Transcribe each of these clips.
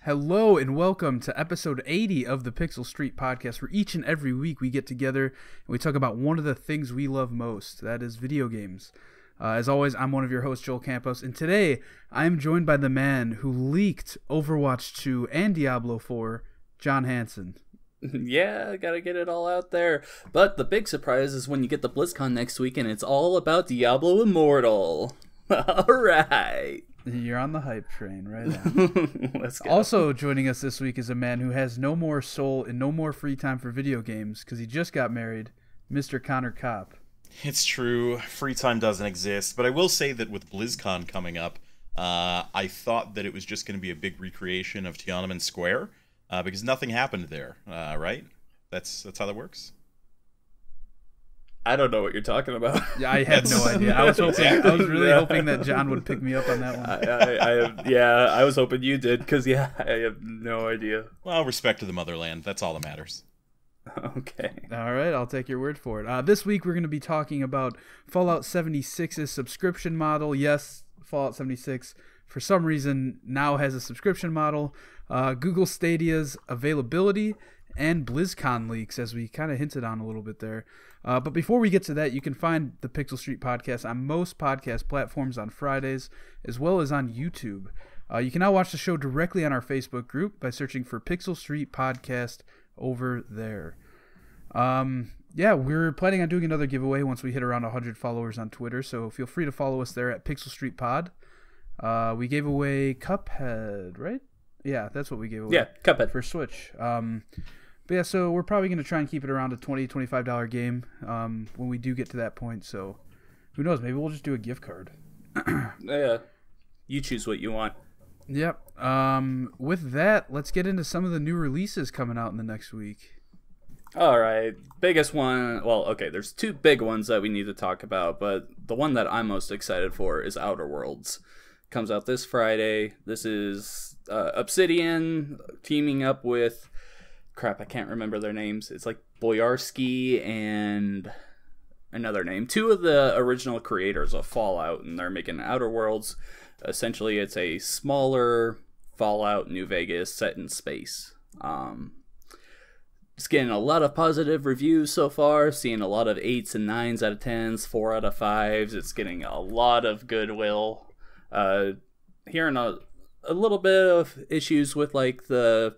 Hello and welcome to episode 80 of the Pixel Street podcast, where each and every week we get together and we talk about one of the things we love most, that is video games. As always, I'm one of your hosts, Joel Campos, and today I'm joined by the man who leaked Overwatch 2 and Diablo 4, John Hansen. Yeah, gotta get it all out there. But the big surprise is when you get the Blizzcon next week and it's all about Diablo Immortal. Alright. You're on the hype train, right on. Let's go. Also joining us this week is a man who has no more soul and no more free time for video games because he just got married, Mr. Connor Kopp. It's true, free time doesn't exist, but I will say that with BlizzCon coming up, I thought that it was just going to be a big recreation of Tiananmen Square, because nothing happened there, right? That's how that works? I don't know what you're talking about. Yeah, I had no idea. I was really hoping that John would pick me up on that one. I was hoping you did, because, I have no idea. Well, respect to the motherland, that's all that matters. Okay. All right, I'll take your word for it. This week we're going to be talking about Fallout 76's subscription model. Yes, Fallout 76, for some reason, now has a subscription model. Google Stadia's availability, and BlizzCon leaks, as we kind of hinted on a little bit there. But before we get to that, you can find the Pixel Street podcast on most podcast platforms on Fridays, as well as on YouTube. You can now watch the show directly on our Facebook group by searching for Pixel Street Podcast over there. We're planning on doing another giveaway once we hit around 100 followers on Twitter, so feel free to follow us there at Pixel Street Pod. We gave away Cuphead, right? Yeah, that's what we gave away. Yeah, Cuphead. For Switch. So we're probably going to try and keep it around a $20, $25 game when we do get to that point. So who knows? Maybe we'll just do a gift card. Yeah, you choose what you want. Yep. With that, let's get into some of the new releases coming out in the next week. All right, biggest one. Well, okay, there's two big ones that we need to talk about, but the one that I'm most excited for is Outer Worlds. Comes out this Friday. This is Obsidian teaming up with... Crap, I can't remember their names. It's like Boyarsky and another name. Two of the original creators of Fallout, and they're making Outer Worlds. Essentially, it's a smaller Fallout New Vegas set in space. It's getting a lot of positive reviews so far, seeing a lot of 8s and 9s out of 10s, 4 out of 5s. It's getting a lot of goodwill. Hearing a little bit of issues with like the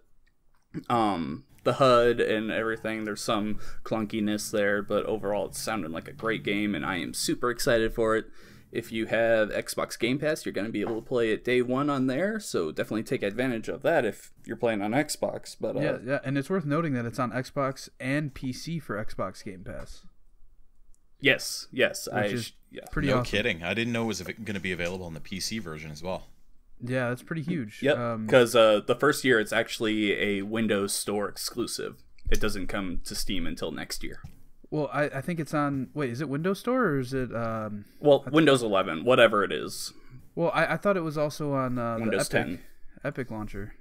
HUD and everything. There's some clunkiness there, but overall it's sounding like a great game, and I am super excited for it. If you have Xbox Game Pass, you're going to be able to play it day one on there, so definitely take advantage of that if you're playing on Xbox. But yeah, and it's worth noting that it's on Xbox and PC for Xbox Game Pass. Yes, which is pretty no awesome. Kidding. I didn't know it was going to be available on the PC version as well. Yeah, that's pretty huge. Yep, because the first year it's actually a Windows Store exclusive. It doesn't come to Steam until next year. Well, I think it's on... Wait, is it Windows Store or is it... Windows 11, whatever it is. Well, I thought it was also on Windows the 10. Epic launcher.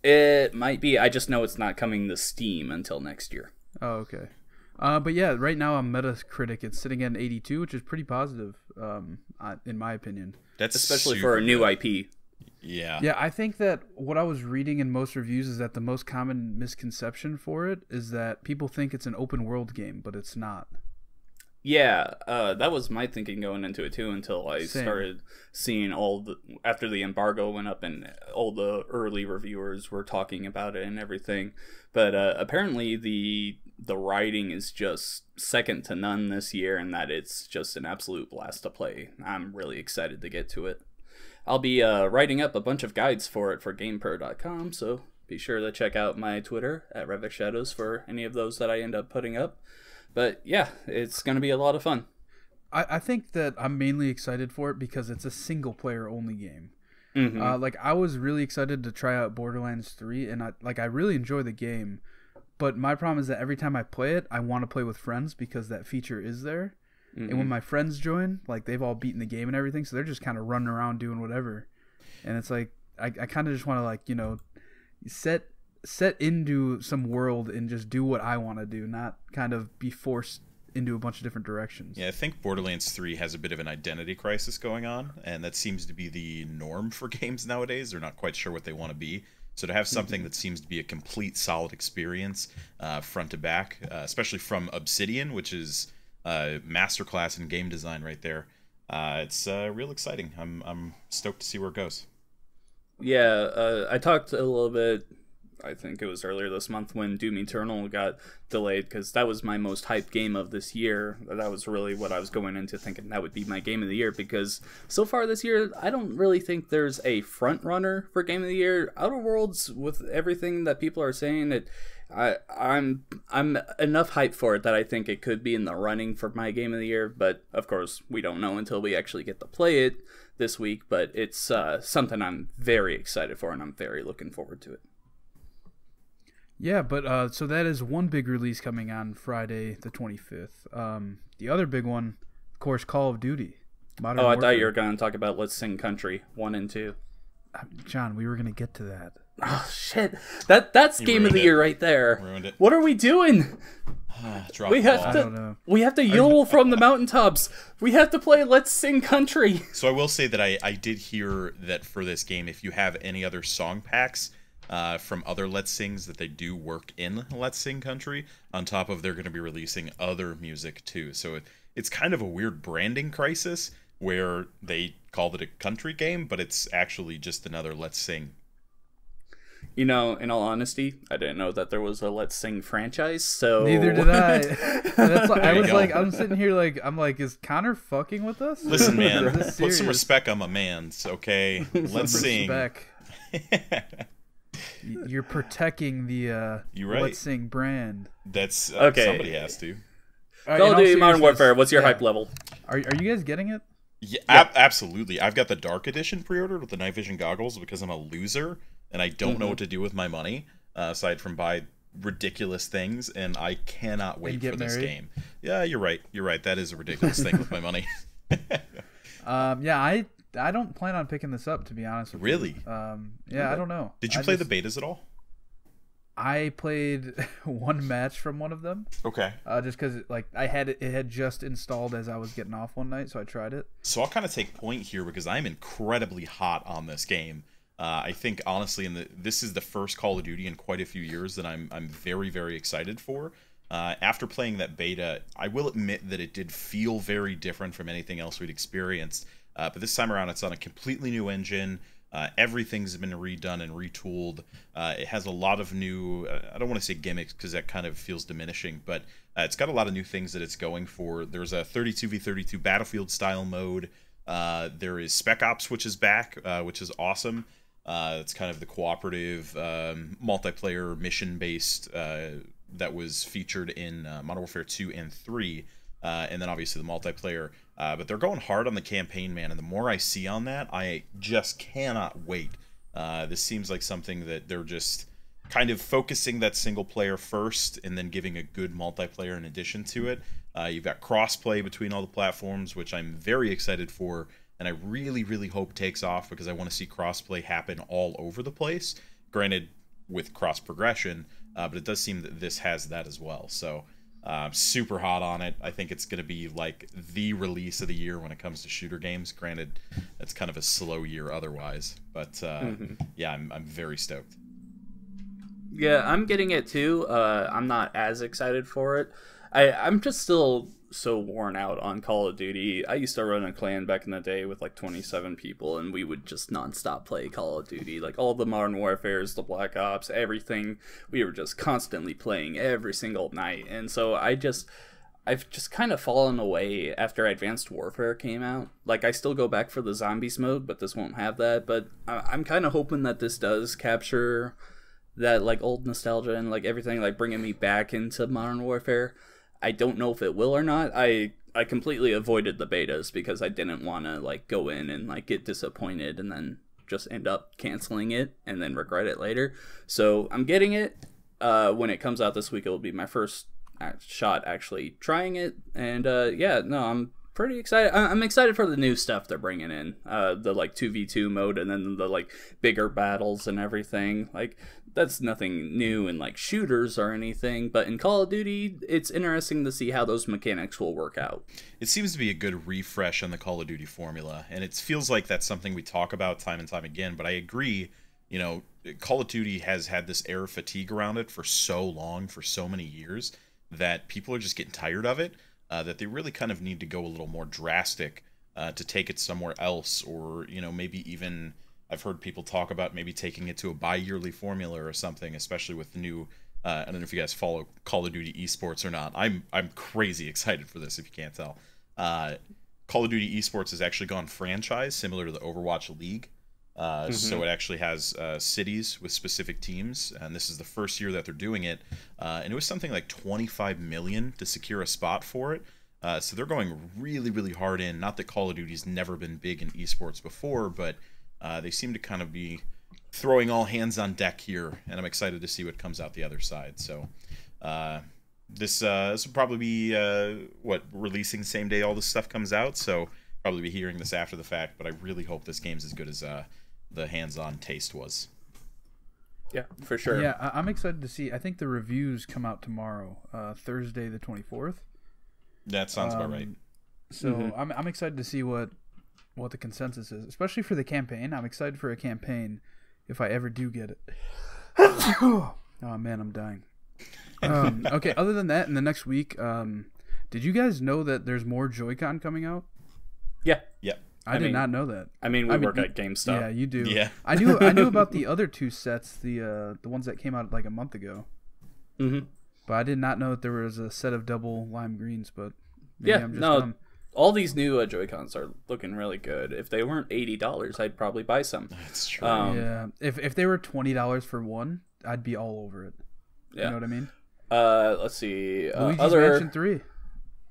It might be. I just know it's not coming to Steam until next year. Oh, okay. But yeah, right now on Metacritic, it's sitting at an 82, which is pretty positive, in my opinion. That's especially for a new IP. Yeah. Yeah, I think that what I was reading in most reviews is that the most common misconception for it is that people think it's an open world game, but it's not. Yeah, that was my thinking going into it too, until I started seeing after the embargo went up and all the early reviewers were talking about it and everything. But apparently the writing is just second to none this year, and that it's just an absolute blast to play. I'm really excited to get to it. I'll be writing up a bunch of guides for it for GamePro.com, so be sure to check out my Twitter at RevexShadows for any of those that I end up putting up. But yeah, it's going to be a lot of fun. I think that I'm mainly excited for it because it's a single player only game. Mm-hmm. I was really excited to try out Borderlands 3, and I really enjoy the game. But my problem is that every time I play it, I want to play with friends because that feature is there. Mm-hmm. And when my friends join, like, they've all beaten the game and everything, so they're just kind of running around doing whatever. And it's like, I kind of just want to, like, you know, set into some world and just do what I want to do, not kind of be forced into a bunch of different directions. Yeah, I think Borderlands 3 has a bit of an identity crisis going on, and that seems to be the norm for games nowadays. They're not quite sure what they want to be. So to have something that seems to be a complete solid experience front to back, especially from Obsidian, which is masterclass in game design right there, it's real exciting. I'm stoked to see where it goes. Yeah, I talked a little bit, I think it was earlier this month, when Doom Eternal got delayed, because that was my most hyped game of this year. That was really what I was going into thinking that would be my game of the year, because so far this year, I don't really think there's a front runner for game of the year. Outer Worlds, with everything that people are saying, I'm enough hype for it that I think it could be in the running for my game of the year, but of course we don't know until we actually get to play it this week. But it's something I'm very excited for, and I'm very looking forward to it. Yeah, but so that is one big release coming on Friday the 25th. The other big one, of course, Call of Duty. Modern Warfare. Warfare. Thought you were going to talk about Let's Sing Country 1 and 2. John, we were going to get to that. Oh shit! That's game of the year right there. Ruined it. What are we doing? We have to yodel from the mountaintops. We have to play Let's Sing Country. So I will say that I did hear that for this game, if you have any other song packs from other Let's Sings, that they do work in Let's Sing Country. On top of they're going to be releasing other music too. So it's kind of a weird branding crisis where they called it a country game, but it's actually just another Let's Sing. You know, in all honesty, I didn't know that there was a Let's Sing franchise, so... Neither did I. I'm sitting here I'm like, is Connor fucking with us? Listen, man, put some respect on my man's, okay? Let's sing. You're protecting the Let's Sing brand. That's okay. Somebody has to. Call of Duty Modern Warfare, what's your hype level? Are you guys getting it? Yeah, absolutely. I've got the Dark Edition pre-ordered with the night vision goggles because I'm a loser and I don't know what to do with my money aside from buy ridiculous things, and I cannot wait for this game. Yeah, you're right. That is a ridiculous thing with my money. I don't plan on picking this up, to be honest with you. Really? I don't know. Did you play the betas at all? I played one match from one of them. Okay. Just because it had just installed as I was getting off one night, so I tried it. So I'll kind of take point here because I'm incredibly hot on this game. I think honestly, this is the first Call of Duty in quite a few years that I'm very, very excited for. After playing that beta, I will admit that it did feel very different from anything else we'd experienced. But this time around, it's on a completely new engine. Everything's been redone and retooled. It has a lot of new, I don't want to say gimmicks because that kind of feels diminishing, but it's got a lot of new things that it's going for. There's a 32v32 battlefield style mode. There is Spec Ops, which is back, which is awesome. It's kind of the cooperative multiplayer mission-based that was featured in Modern Warfare 2 and 3. And then obviously the multiplayer. But they're going hard on the campaign, man. And the more I see on that, I just cannot wait. This seems like something that they're just kind of focusing that single player first and then giving a good multiplayer in addition to it. You've got crossplay between all the platforms, which I'm very excited for. And I really, really hope takes off because I want to see crossplay happen all over the place. Granted, with cross progression, but it does seem that this has that as well. So super hot on it. I think it's going to be like the release of the year when it comes to shooter games. Granted, that's kind of a slow year otherwise, but yeah, I'm very stoked. Yeah, I'm getting it too. I'm not as excited for it. I'm just still so worn out on Call of Duty. I used to run a clan back in the day with like 27 people, and we would just nonstop play Call of Duty. Like all the Modern Warfares, the Black Ops, everything. We were just constantly playing every single night. And so I've just kind of fallen away after Advanced Warfare came out. Like I still go back for the zombies mode, but this won't have that. But I'm kind of hoping that this does capture that like old nostalgia and like everything, like bringing me back into Modern Warfare. I don't know if it will or not. I completely avoided the betas because I didn't want to like go in and like get disappointed and then just end up canceling it and then regret it later. So I'm getting it. When it comes out this week, it will be my first shot actually trying it. And I'm pretty excited. I'm excited for the new stuff they're bringing in. The like 2v2 mode and then the like bigger battles and everything. Like that's nothing new in like shooters or anything, but in Call of Duty, it's interesting to see how those mechanics will work out. It seems to be a good refresh on the Call of Duty formula, and it feels like that's something we talk about time and time again, but I agree, Call of Duty has had this air of fatigue around it for so long, for so many years, that people are just getting tired of it, that they really kind of need to go a little more drastic to take it somewhere else, or, you know, maybe even, I've heard people talk about maybe taking it to a bi-yearly formula or something, especially with the new, I don't know if you guys follow Call of Duty esports or not. I'm crazy excited for this, if you can't tell. Call of Duty esports has actually gone franchise, similar to the Overwatch League. So it actually has cities with specific teams, and this is the first year that they're doing it, and it was something like 25 million to secure a spot for it. So they're going really, really hard in. Not that Call of Duty's never been big in esports before, but they seem to kind of be throwing all hands on deck here, and I'm excited to see what comes out the other side. So this will probably be releasing same day all this stuff comes out, so probably be hearing this after the fact, but I really hope this game's as good as the hands-on taste was. Yeah, for sure. Yeah, I'm excited to see. I think the reviews come out tomorrow, Thursday the 24th. That sounds about right. So I'm excited to see what the consensus is, especially for the campaign. I'm excited for a campaign if I ever do get it. Oh man, I'm dying. Okay, other than that, in the next week, did you guys know that there's more Joy-Con coming out? Yeah. I did not know that. I mean, we work at GameStop. Yeah, you do. Yeah. I knew about the other two sets, the ones that came out like a month ago. Mm-hmm. But I did not know that there was a set of double lime greens. But maybe I'm just dumb. All these new Joy-Cons are looking really good. If they weren't $80, I'd probably buy some. That's true. Yeah. If they were $20 for one, I'd be all over it. Yeah. You know what I mean? Let's see. Luigi's Mansion 3.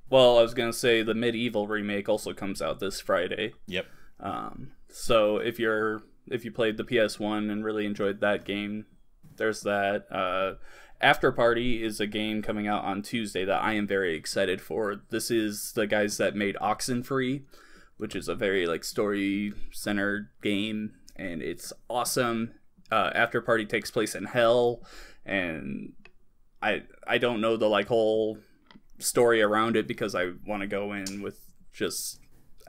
Well, I was going to say the Medieval remake also comes out this Friday. Yep. So if you played the PS1 and really enjoyed that game, there's that. After Party is a game coming out on Tuesday that I am very excited for. This is the guys that made Oxenfree, which is a very like story-centered game, and it's awesome. After Party takes place in hell, and I don't know the like whole story around it because I want to go in with just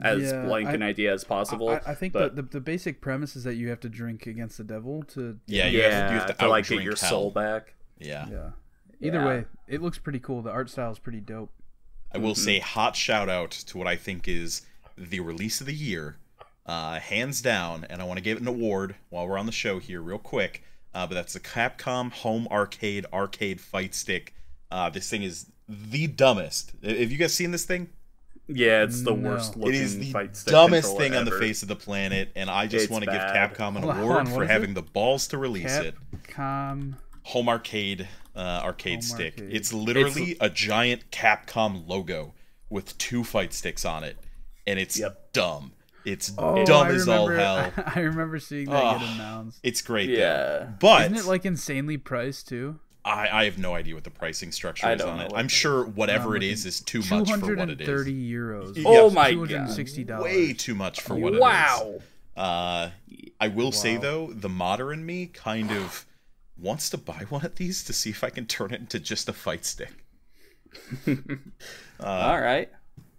as blank an idea as possible. I think the basic premise is that you have to drink against the devil to you have to like get your soul back. Yeah. Either way, it looks pretty cool. The art style is pretty dope. I will say hot shout out to what I think is the release of the year, hands down, and I want to give it an award while we're on the show here real quick. But that's the Capcom Home Arcade Fight Stick. This thing is the dumbest. Have you guys seen this thing? Yeah, it's the worst looking. It is the fight stick dumbest thing ever on the face of the planet, and I just want to give Capcom an award for having the balls to release it. Capcom Home Arcade Stick. It's literally a giant Capcom logo with two fight sticks on it, and it's dumb. It's dumb as all hell. I remember seeing that get announced. It's great, yeah. But isn't it like insanely priced too? I have no idea what the pricing structure is on it. I'm sure whatever it is too much for what it is. 230 euros. Oh my $260. God. Way too much for what it is. Wow. I will say though, the modder in me kind of wants to buy one of these to see if I can turn it into just a fight stick. All right.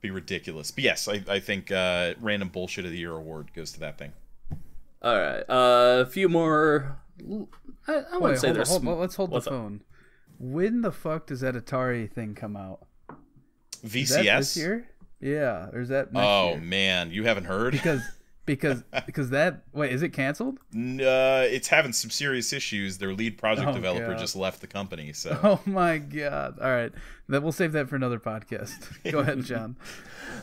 Be ridiculous. But yes, I think random bullshit of the year award goes to that thing. All right. A few more. I wouldn't say there's. Let's hold the phone. When the fuck does that Atari thing come out? VCS? Is that this year? Yeah, or is that next year? Man, you haven't heard? Because that is it canceled? It's having some serious issues. Their lead project developer just left the company. So. Oh my god! All right, we'll save that for another podcast. Go ahead, John.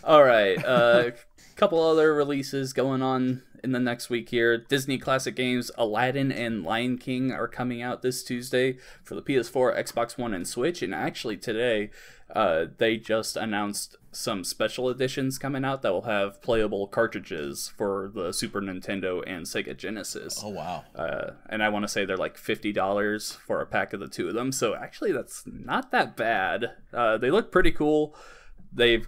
All right, couple other releases going on in the next week here. Disney Classic Games Aladdin and Lion King are coming out this Tuesday for the PS4, Xbox One, and Switch. And actually today, they just announced some special editions coming out that will have playable cartridges for the Super Nintendo and Sega Genesis. Oh, wow. And I want to say they're like $50 for a pack of the two of them. So actually that's not that bad. They look pretty cool. They've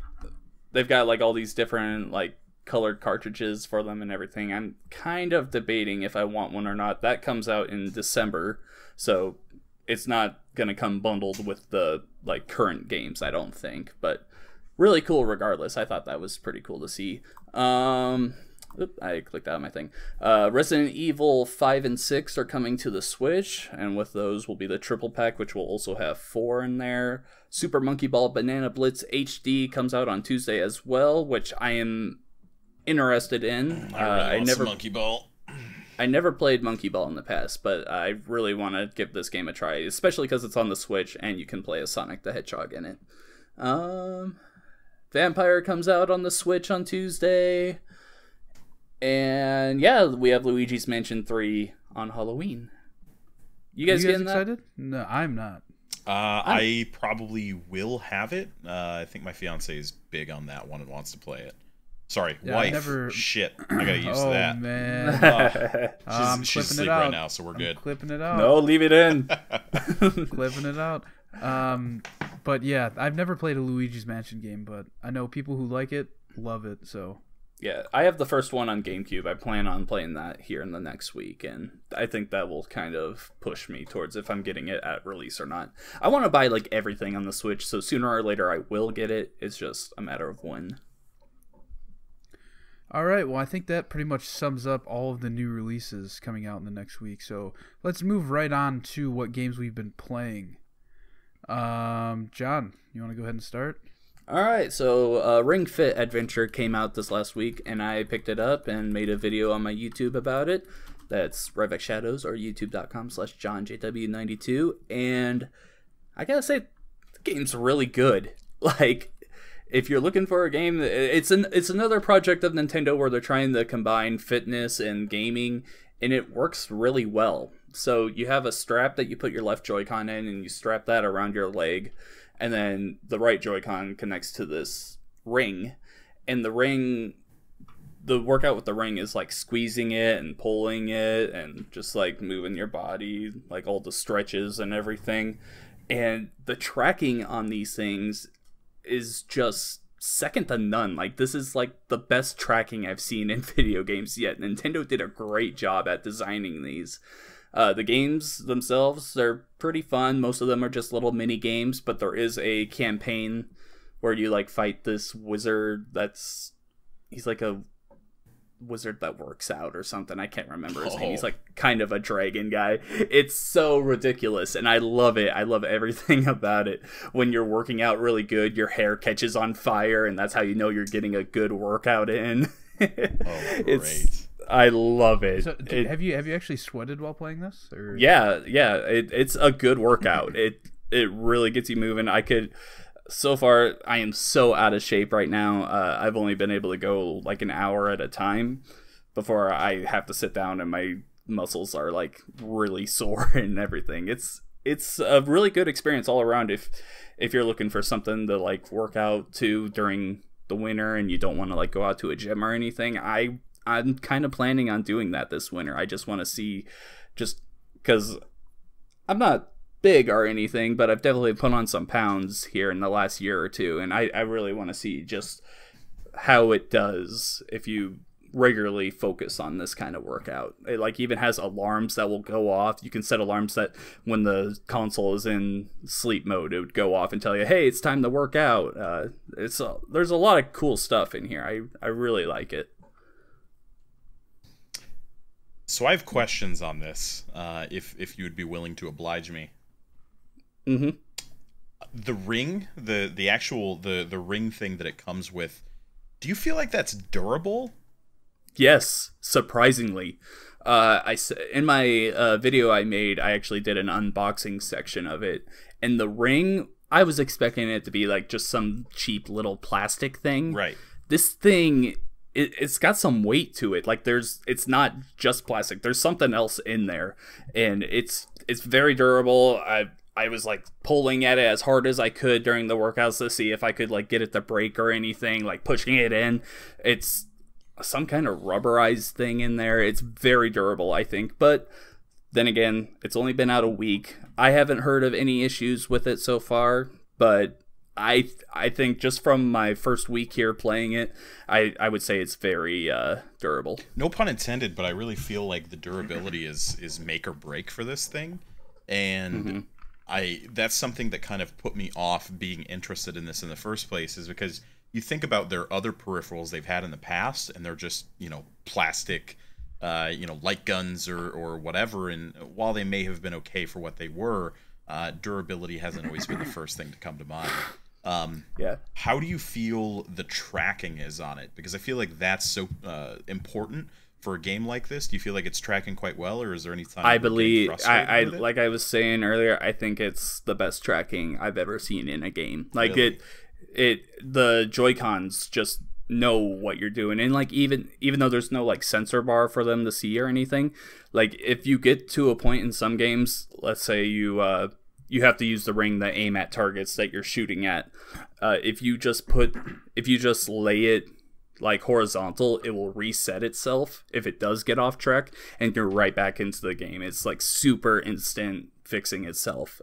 got like all these different like colored cartridges for them and everything. I'm kind of debating if I want one or not. That comes out in December, so it's not gonna come bundled with the like current games, I don't think, but really cool regardless. I thought that was pretty cool to see. Oop, I clicked out of my thing. Resident Evil 5 and 6 are coming to the Switch, and with those will be the triple pack, which will also have 4 in there. Super Monkey Ball Banana Blitz HD comes out on Tuesday as well, which I am interested in. I never Monkey Ball. I never played Monkey Ball in the past, but I really want to give this game a try, especially because it's on the Switch and you can play as Sonic the Hedgehog in it. Vampire comes out on the Switch on Tuesday. And yeah, we have Luigi's Mansion 3 on Halloween. You guys getting excited? That? No, I'm not. I probably will have it. I think my fiance is big on that one and wants to play it. Sorry, yeah, wife. Shit, I gotta use that. Oh man, she's asleep right now, so we're good. Clipping it out. No, leave it in. Clipping it out. But yeah, I've never played a Luigi's Mansion game, but I know people who like it love it. So yeah, I have the first one on GameCube. I plan on playing that here in the next week, and I think that will kind of push me towards if I'm getting it at release or not. I want to buy like everything on the Switch, so sooner or later I will get it. It's just a matter of when. All right, well, I think that pretty much sums up all of the new releases coming out in the next week. So let's move right on to what games we've been playing. John, you want to go ahead and start? All right, so Ring Fit Adventure came out this last week, and I picked it up and made a video on my YouTube about it. That's Ryvex Shadows or youtube.com/JohnJW92. And I gotta say, the game's really good. Like, if you're looking for a game, it's another project of Nintendo where they're trying to combine fitness and gaming, and it works really well. So you have a strap that you put your left Joy-Con in, and you strap that around your leg, and then the right Joy-Con connects to this ring, and the workout with the ring is like squeezing it and pulling it and just like moving your body, like all the stretches and everything. And the tracking on these things is just second to none. Like, this is like the best tracking I've seen in video games yet. Nintendo did a great job at designing these. The games themselves, they're pretty fun. Most of them are just little mini games, but there is a campaign where you like fight this wizard he's like a wizard that works out or something. I can't remember his name. He's like kind of a dragon guy. It's so ridiculous, and I love it. I love everything about it. When you're working out really good, your hair catches on fire, and that's how you know you're getting a good workout in. Great. I love it. So, have you actually sweated while playing this? Or? Yeah. It's a good workout. It really gets you moving. So far, I am so out of shape right now. I've only been able to go like an hour at a time before I have to sit down and my muscles are like really sore and everything. It's a really good experience all around if you're looking for something to like work out to during the winter and you don't want to like go out to a gym or anything. I'm kind of planning on doing that this winter. I just want to see, just because I'm not big or anything, but I've definitely put on some pounds here in the last year or two, and I really want to see just how it does if you regularly focus on this kind of workout. It like even has alarms that will go off. You can set alarms that when the console is in sleep mode, it would go off and tell you, hey, it's time to work out. There's a lot of cool stuff in here. I really like it. So I have questions on this, if you would be willing to oblige me. Mm-hmm. The ring, the actual ring thing that it comes with, do you feel like that's durable? Yes, surprisingly. In my video I made, I actually did an unboxing section of it, and the ring, I was expecting it to be like just some cheap little plastic thing. Right. This thing, it's got some weight to it. Like it's not just plastic. There's something else in there, and it's very durable. I was like pulling at it as hard as I could during the workouts to see if I could like get it to break or anything, like pushing it in. It's some kind of rubberized thing in there. It's very durable, I think. But then again, it's only been out a week. I haven't heard of any issues with it so far, but I think just from my first week here playing it, I would say it's very durable. No pun intended, but I really feel like the durability is make or break for this thing. And that's something that kind of put me off being interested in this in the first place, is because you think about their other peripherals they've had in the past, and they're just, plastic, light guns or whatever. And while they may have been okay for what they were, durability hasn't always been the first thing to come to mind. How do you feel the tracking is on it? Because I feel like that's so important for a game like this. Do you feel like it's tracking quite well, or is there any time I believe like I was saying earlier, I think it's the best tracking I've ever seen in a game. Like really? The Joy-Cons just know what you're doing, and like even though there's no like sensor bar for them to see or anything, like if you get to a point in some games, let's say you have to use the ring to aim at targets that you're shooting at, if you just lay it like horizontal, it will reset itself if it does get off track, and you're right back into the game. It's like super instant fixing itself.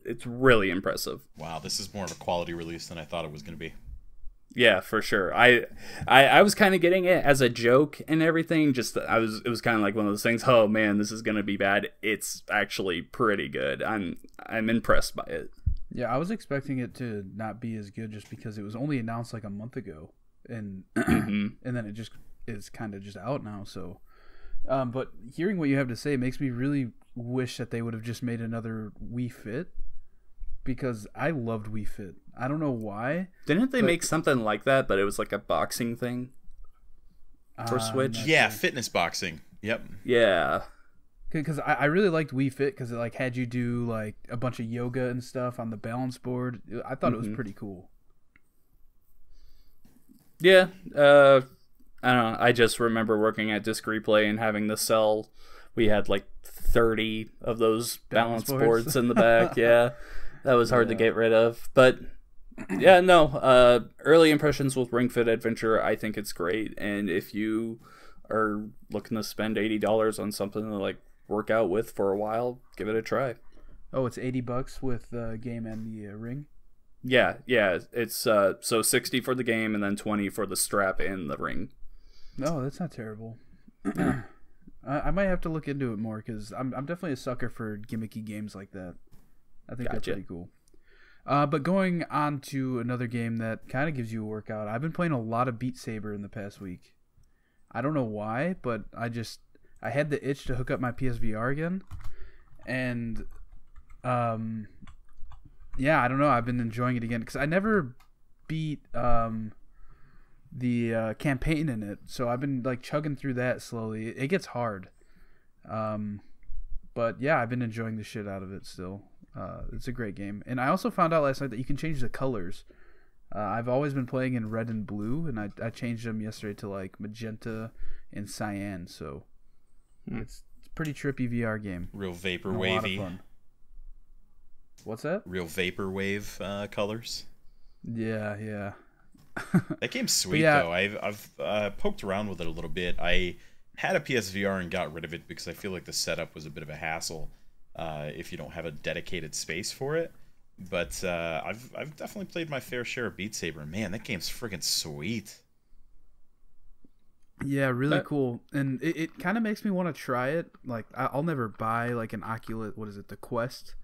It's really impressive. Wow, this is more of a quality release than I thought it was going to be. Yeah, for sure. I was kind of getting it as a joke and everything. It was kind of like one of those things. Oh man, this is gonna be bad. It's actually pretty good. I'm impressed by it. Yeah, I was expecting it to not be as good just because it was only announced like a month ago, and and then it just is kind of just out now. So, but hearing what you have to say makes me really wish that they would have just made another Wii Fit, because I loved Wii Fit. I don't know why. Didn't they make something like that, but it was like a boxing thing for Switch? Yeah, fitness boxing. Yep. Yeah. Because I really liked Wii Fit because it like had you do like a bunch of yoga and stuff on the balance board. I thought it was pretty cool. Yeah. I don't know. I just remember working at Disc Replay and having to sell. We had like 30 of those balance boards in the back. Yeah. That was hard to get rid of. But yeah, no. Early impressions with Ring Fit Adventure, I think it's great. And if you are looking to spend $80 on something to like work out with for a while, give it a try. Oh, it's $80 with the game and the ring? Yeah. It's so 60 for the game and then 20 for the strap and the ring. No, that's not terrible. I might have to look into it more because I'm definitely a sucker for gimmicky games like that. I think that's pretty cool. But going on to another game that kind of gives you a workout, I've been playing a lot of Beat Saber in the past week. I don't know why, but I had the itch to hook up my PSVR again, and yeah, I don't know. I've been enjoying it again because I never beat the campaign in it, so I've been like chugging through that slowly. It gets hard, but yeah, I've been enjoying the shit out of it still. It's a great game, and I also found out last night that you can change the colors. I've always been playing in red and blue, and I changed them yesterday to like magenta and cyan. So it's a pretty trippy VR game. Real vaporwavy. What's that? Real vaporwave colors. Yeah. That game's sweet though. I've poked around with it a little bit. I had a PSVR and got rid of it because I feel like the setup was a bit of a hassle if you don't have a dedicated space for it. But I've definitely played my fair share of Beat Saber. Man, that game's freaking sweet. Yeah, really cool. And it kind of makes me want to try it. Like, I'll never buy like an Oculus, the Quest.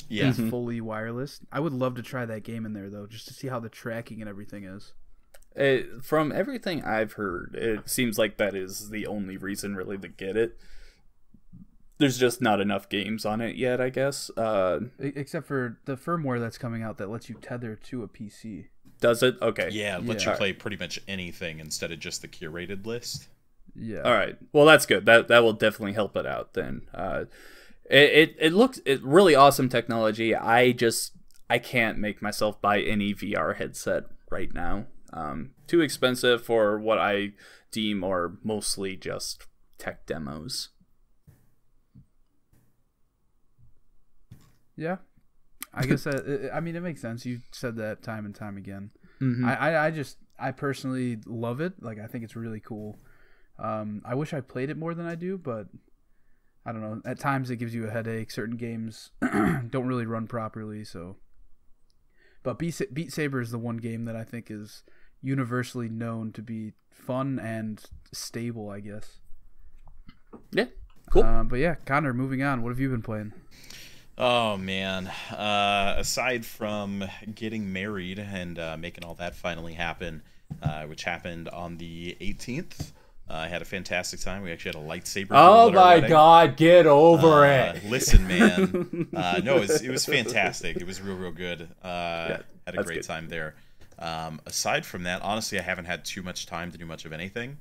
Yeah. It's fully wireless. I would love to try that game in there though, just to see how the tracking and everything is. From everything I've heard, it seems like that is the only reason really to get it. There's just not enough games on it yet, I guess. Except for the firmware that's coming out that lets you tether to a PC. Does it? Okay. Yeah, it lets you play pretty much anything instead of just the curated list. Yeah. All right. Well, that's good. That will definitely help it out then. It looks really awesome technology. I can't make myself buy any VR headset right now. Too expensive for what I deem are mostly just tech demos. Yeah, I guess I mean, it makes sense. You said that time and time again. Mm-hmm. I personally love it. Like, I think it's really cool. I wish I played it more than I do, but I don't know. At times it gives you a headache. Certain games don't really run properly. So, but Beat Saber is the one game that I think is universally known to be fun and stable, I guess. Yeah, cool. But yeah, Connor, moving on. What have you been playing? Oh man. Aside from getting married and making all that finally happen, which happened on the 18th, I had a fantastic time. We actually had a lightsaber duel Oh at our my wedding. God, get over it. Listen, man. No, it was fantastic. It was real good. Had a great good. time there. Aside from that, honestly, I haven't had too much time to do much of anything.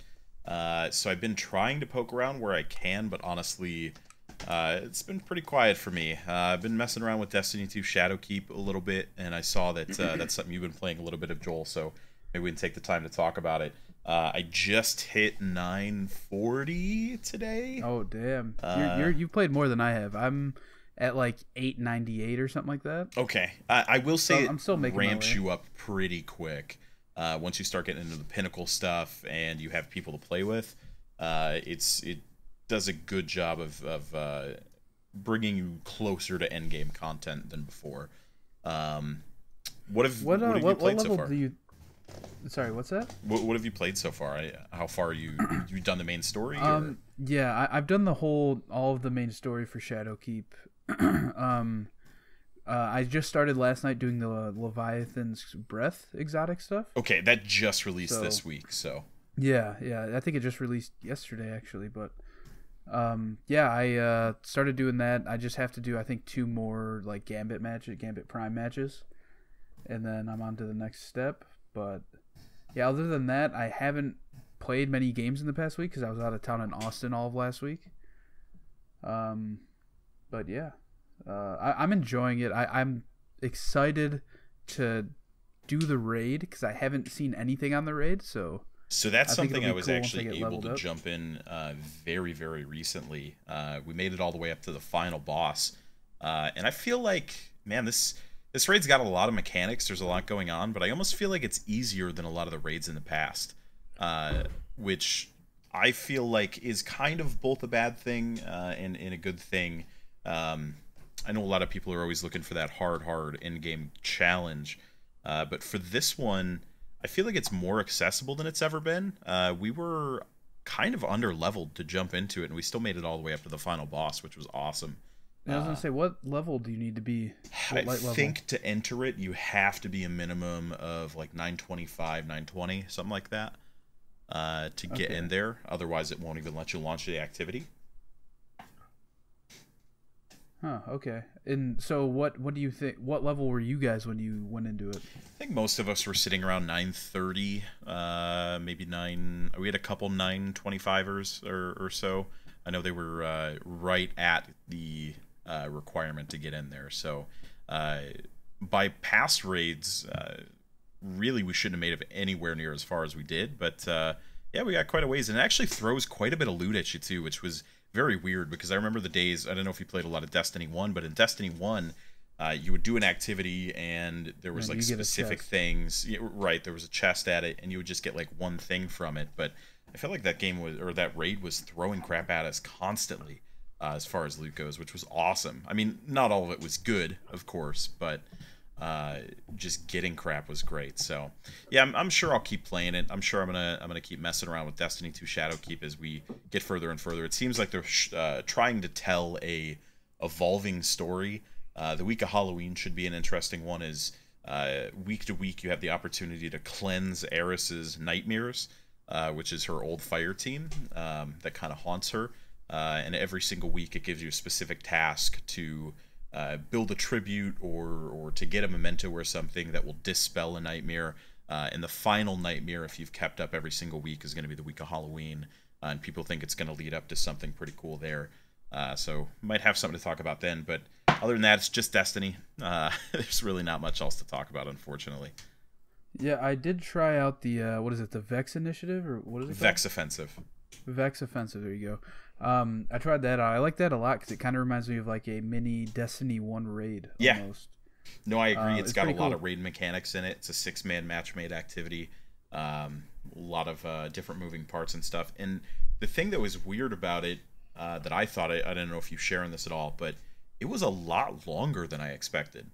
So I've been trying to poke around where I can, but honestly, it's been pretty quiet for me. I've been messing around with Destiny 2 Shadowkeep a little bit, and I saw that that's something you've been playing a little bit of, Joel, so maybe we can take the time to talk about it. I just hit 940 today. Oh damn! You've played more than I have. I'm at like 898 or something like that. Okay, I will say I'm still making my ramps way. you up pretty quick once you start getting into the pinnacle stuff and you have people to play with. It does a good job of bringing you closer to end game content than before. What have you played so far? Sorry, what's that? What have you played so far? How far are you done the main story? Or? Yeah, I've done all of the main story for Shadowkeep. I just started last night doing the Leviathan's Breath exotic stuff. Okay, that just released this week, so. Yeah, I think it just released yesterday actually, but I started doing that. I just have to do I think 2 more like Gambit Prime matches, and then I'm on to the next step. But yeah, other than that, I haven't played many games in the past week because I was out of town in Austin all of last week. But yeah, I'm enjoying it. I'm excited to do the raid because I haven't seen anything on the raid. So that's something I was cool actually able to jump in very, very recently. We made it all the way up to the final boss, and I feel like, man, this raid's got a lot of mechanics. There's a lot going on, but I almost feel like it's easier than a lot of the raids in the past, which I feel like is kind of both a bad thing and a good thing. I know a lot of people are always looking for that hard in-game challenge, but for this one, I feel like it's more accessible than it's ever been. We were kind of under-leveled to jump into it, and we still made it all the way up to the final boss, which was awesome. I was gonna say, what level do you need to be? I think to enter it, you have to be a minimum of like 925, 920, something like that, to get in there. Otherwise, it won't even let you launch the activity. Huh. Okay. And so, what do you think? What level were you guys when you went into it? I think most of us were sitting around 930, maybe 9. We had a couple 925ers or so. I know they were right at the requirement to get in there. So by past raids, really we shouldn't have made it anywhere near as far as we did. But yeah, we got quite a ways. And it actually throws quite a bit of loot at you too, which was very weird because I remember the days, I don't know if you played a lot of Destiny 1, but in Destiny 1, you would do an activity and there was like specific things. Yeah, right, there was a chest at it and you would just get like one thing from it. But I felt like that game was, or that raid was throwing crap at us constantly as far as loot goes, which was awesome. I mean, not all of it was good, of course, but just getting crap was great. So yeah, I'm sure I'll keep playing it. I'm sure I'm gonna keep messing around with Destiny 2 Shadowkeep as we get further and further. It seems like they're trying to tell a evolving story. The week of Halloween should be an interesting one. Is week to week you have the opportunity to cleanse Eris's nightmares, which is her old fire team that kind of haunts her. And every single week it gives you a specific task to build a tribute or to get a memento or something that will dispel a nightmare. And the final nightmare, if you've kept up every single week, is going to be the week of Halloween. And people think it's going to lead up to something pretty cool there. So might have something to talk about then. But other than that, it's just Destiny. There's really not much else to talk about, unfortunately. Yeah, I did try out the what is it, the Vex Initiative, or what is it called? Vex Offensive. Vex Offensive, there you go. I tried that out. I like that a lot because it kind of reminds me of like a mini Destiny 1 raid almost. No, I agree. It's got a lot cool. of raid mechanics in it. It's a 6-man match-made activity. A lot of different moving parts and stuff. And the thing that was weird about it, that I thought, I don't know if you share in this at all, but it was a lot longer than I expected.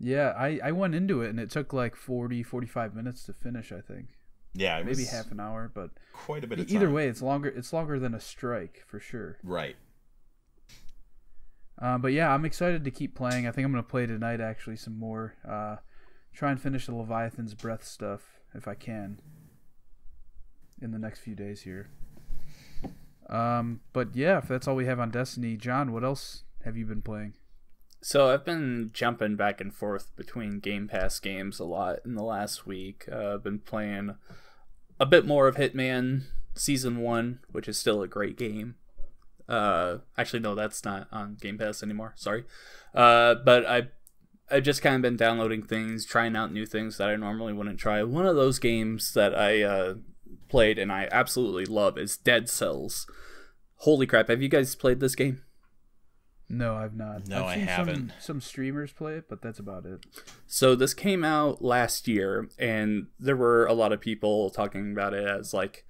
Yeah, I went into it and it took like 45 minutes to finish, I think. Yeah, it maybe was half an hour, but quite a bit of time. Either way, it's longer. It's longer than a strike for sure. Right. But yeah, I'm excited to keep playing. I think I'm going to play tonight actually some more. Try and finish the Leviathan's Breath stuff if I can in the next few days here. But yeah, if that's all we have on Destiny, John, what else have you been playing? So I've been jumping back and forth between Game Pass games a lot in the last week. I've been playing a bit more of Hitman Season 1, which is still a great game. Actually, no, that's not on Game Pass anymore. Sorry. But I've just kind of been downloading things, trying out new things that I normally wouldn't try. One of those games that I played and I absolutely love is Dead Cells. Holy crap, have you guys played this game? No, I've not. No, I've seen I haven't. Some streamers play it, but that's about it. So this came out last year, and there were a lot of people talking about it as like,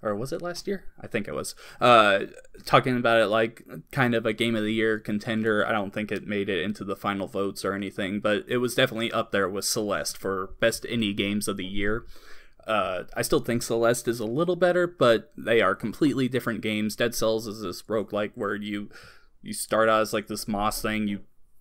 or was it last year? I think it was. Talking about it like kind of a Game of the Year contender. I don't think it made it into the final votes or anything, but it was definitely up there with Celeste for best indie games of the year. I still think Celeste is a little better, but they are completely different games. Dead Cells is this roguelike where you start out as like this moss thing, you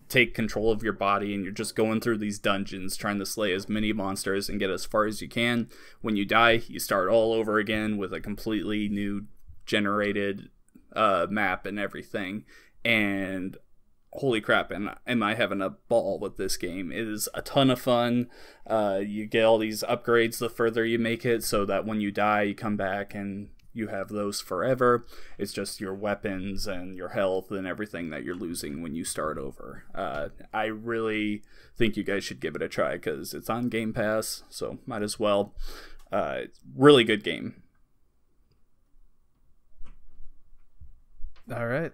take control of your body, and you're just going through these dungeons trying to slay as many monsters and get as far as you can. When you die, you start all over again with a completely new generated map and everything. And holy crap, and am I having a ball with this game. It is a ton of fun. You get all these upgrades the further you make it, so that when you die, you come back and you have those forever. It's just your weapons and your health and everything that you're losing when you start over. I really think you guys should give it a try because it's on Game Pass, so might as well. Really good game. All right.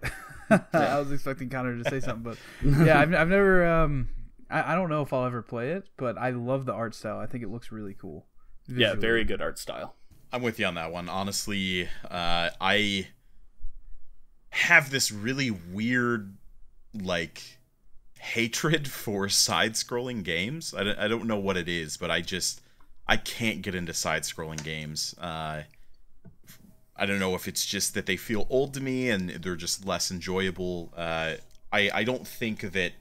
I was expecting Connor to say something, but yeah, I've never. I don't know if I'll ever play it, but I love the art style. I think it looks really cool. Visually. Yeah, very good art style. I'm with you on that one. Honestly, I have this really weird, like, hatred for side-scrolling games. I don't know what it is, but I can't get into side-scrolling games. I don't know if it's just that they feel old to me and they're just less enjoyable. I don't think that...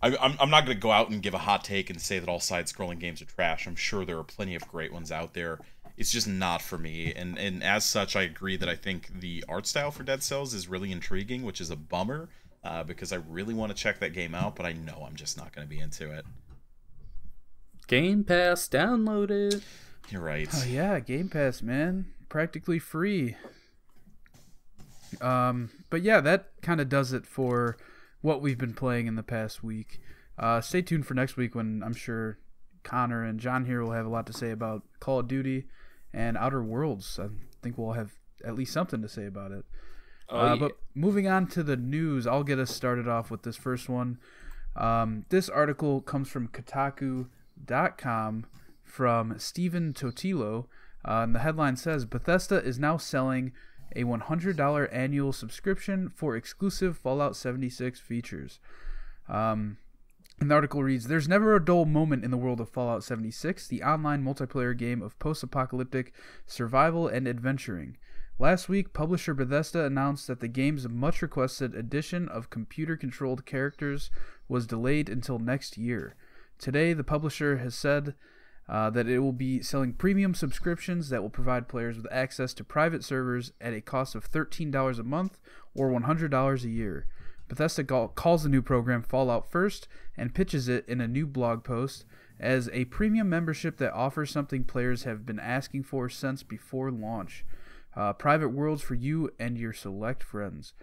I'm not going to go out and give a hot take and say that all side-scrolling games are trash. I'm sure there are plenty of great ones out there. It's just not for me, and as such, I agree that I think the art style for Dead Cells is really intriguing, which is a bummer, because I really want to check that game out, but I know I'm just not going to be into it. Game Pass, download it. You're right. Oh yeah, Game Pass, man. Practically free. But yeah, that kind of does it for what we've been playing in the past week. Stay tuned for next week when I'm sure Connor and John here will have a lot to say about Call of Duty and Outer Worlds. I think we'll have at least something to say about it. Yeah. But moving on to the news, I'll get us started off with this first one. This article comes from Kotaku.com from Steven Totilo. And the headline says, Bethesda is now selling a $100 annual subscription for exclusive Fallout 76 features. And the article reads, there's never a dull moment in the world of Fallout 76, the online multiplayer game of post-apocalyptic survival and adventuring. Last week, publisher Bethesda announced that the game's much-requested addition of computer-controlled characters was delayed until next year. Today, the publisher has said that it will be selling premium subscriptions that will provide players with access to private servers at a cost of $13 a month or $100 a year. Bethesda calls the new program Fallout First and pitches it in a new blog post as a premium membership that offers something players have been asking for since before launch. Private worlds for you and your select friends.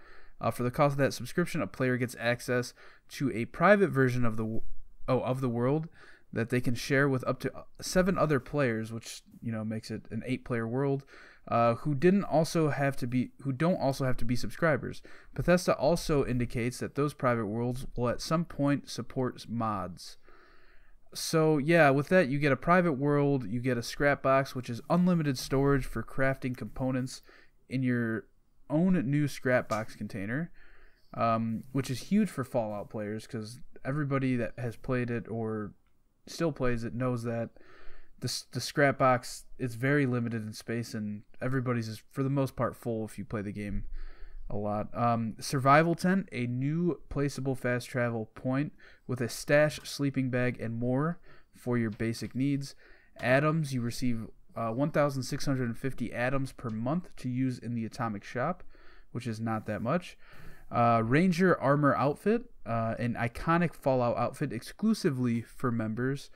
For the cost of that subscription, a player gets access to a private version of the world that they can share with up to 7 other players, which makes it an 8-player world. Who don't also have to be subscribers. Bethesda also indicates that those private worlds will at some point support mods. So yeah, with that you get a private world, you get a scrap box, which is unlimited storage for crafting components in your own new scrap box container, which is huge for Fallout players because everybody that has played it or still plays it knows that the scrap box is very limited in space, and everybody's is for the most part full if you play the game a lot. Survival tent, a new placeable fast travel point with a stash, sleeping bag, and more for your basic needs. Atoms, you receive 1,650 atoms per month to use in the atomic shop, which is not that much. Ranger armor outfit, an iconic Fallout outfit exclusively for members.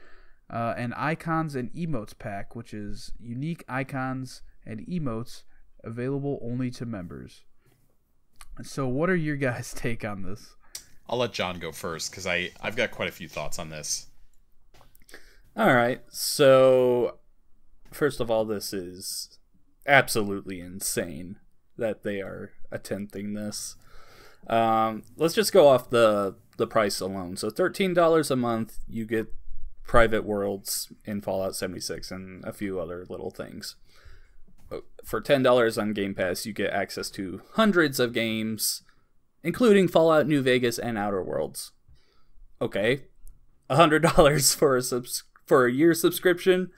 And icons and emotes pack, which is unique icons and emotes available only to members. So what are your guys' take on this? I'll let John go first because I've got quite a few thoughts on this. All right. So first of all, this is absolutely insane that they are attempting this. Let's just go off the price alone. So $13 a month, you get private worlds in Fallout 76 and a few other little things. For $10 on Game Pass, you get access to hundreds of games, including Fallout New Vegas and Outer Worlds. Okay, $100 for a year subscription.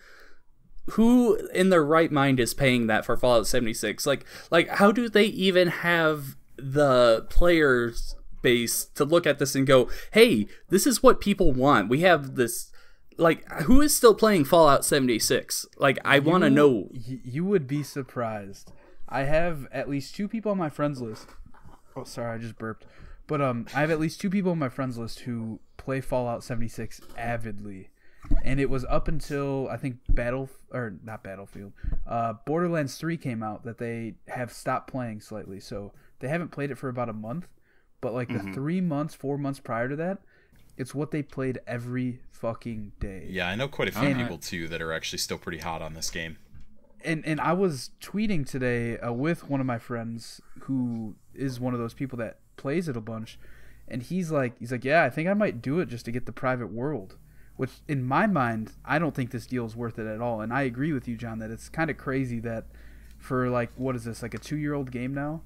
Who in their right mind is paying that for Fallout 76? Like how do they even have the players base to look at this and go, hey, this is what people want. We have this. Like, who is still playing Fallout 76? Like, I want to know. You would be surprised. I have at least 2 people on my friends list. Oh, sorry, I just burped. But I have at least 2 people on my friends list who play Fallout 76 avidly. And it was up until, I think, Borderlands 3 came out that they have stopped playing slightly. So they haven't played it for about a month. But, like, the 3 months, 4 months prior to that, it's what they played every fucking day. Yeah, I know quite a few people, too, that are actually still pretty hot on this game. And I was tweeting today with one of my friends who is one of those people that plays it a bunch. And he's like, yeah, I think I might do it just to get the private world. Which, in my mind, I don't think this deal is worth it at all. And I agree with you, John, that it's kind of crazy that for, like, what is this, like a 2-year-old game now?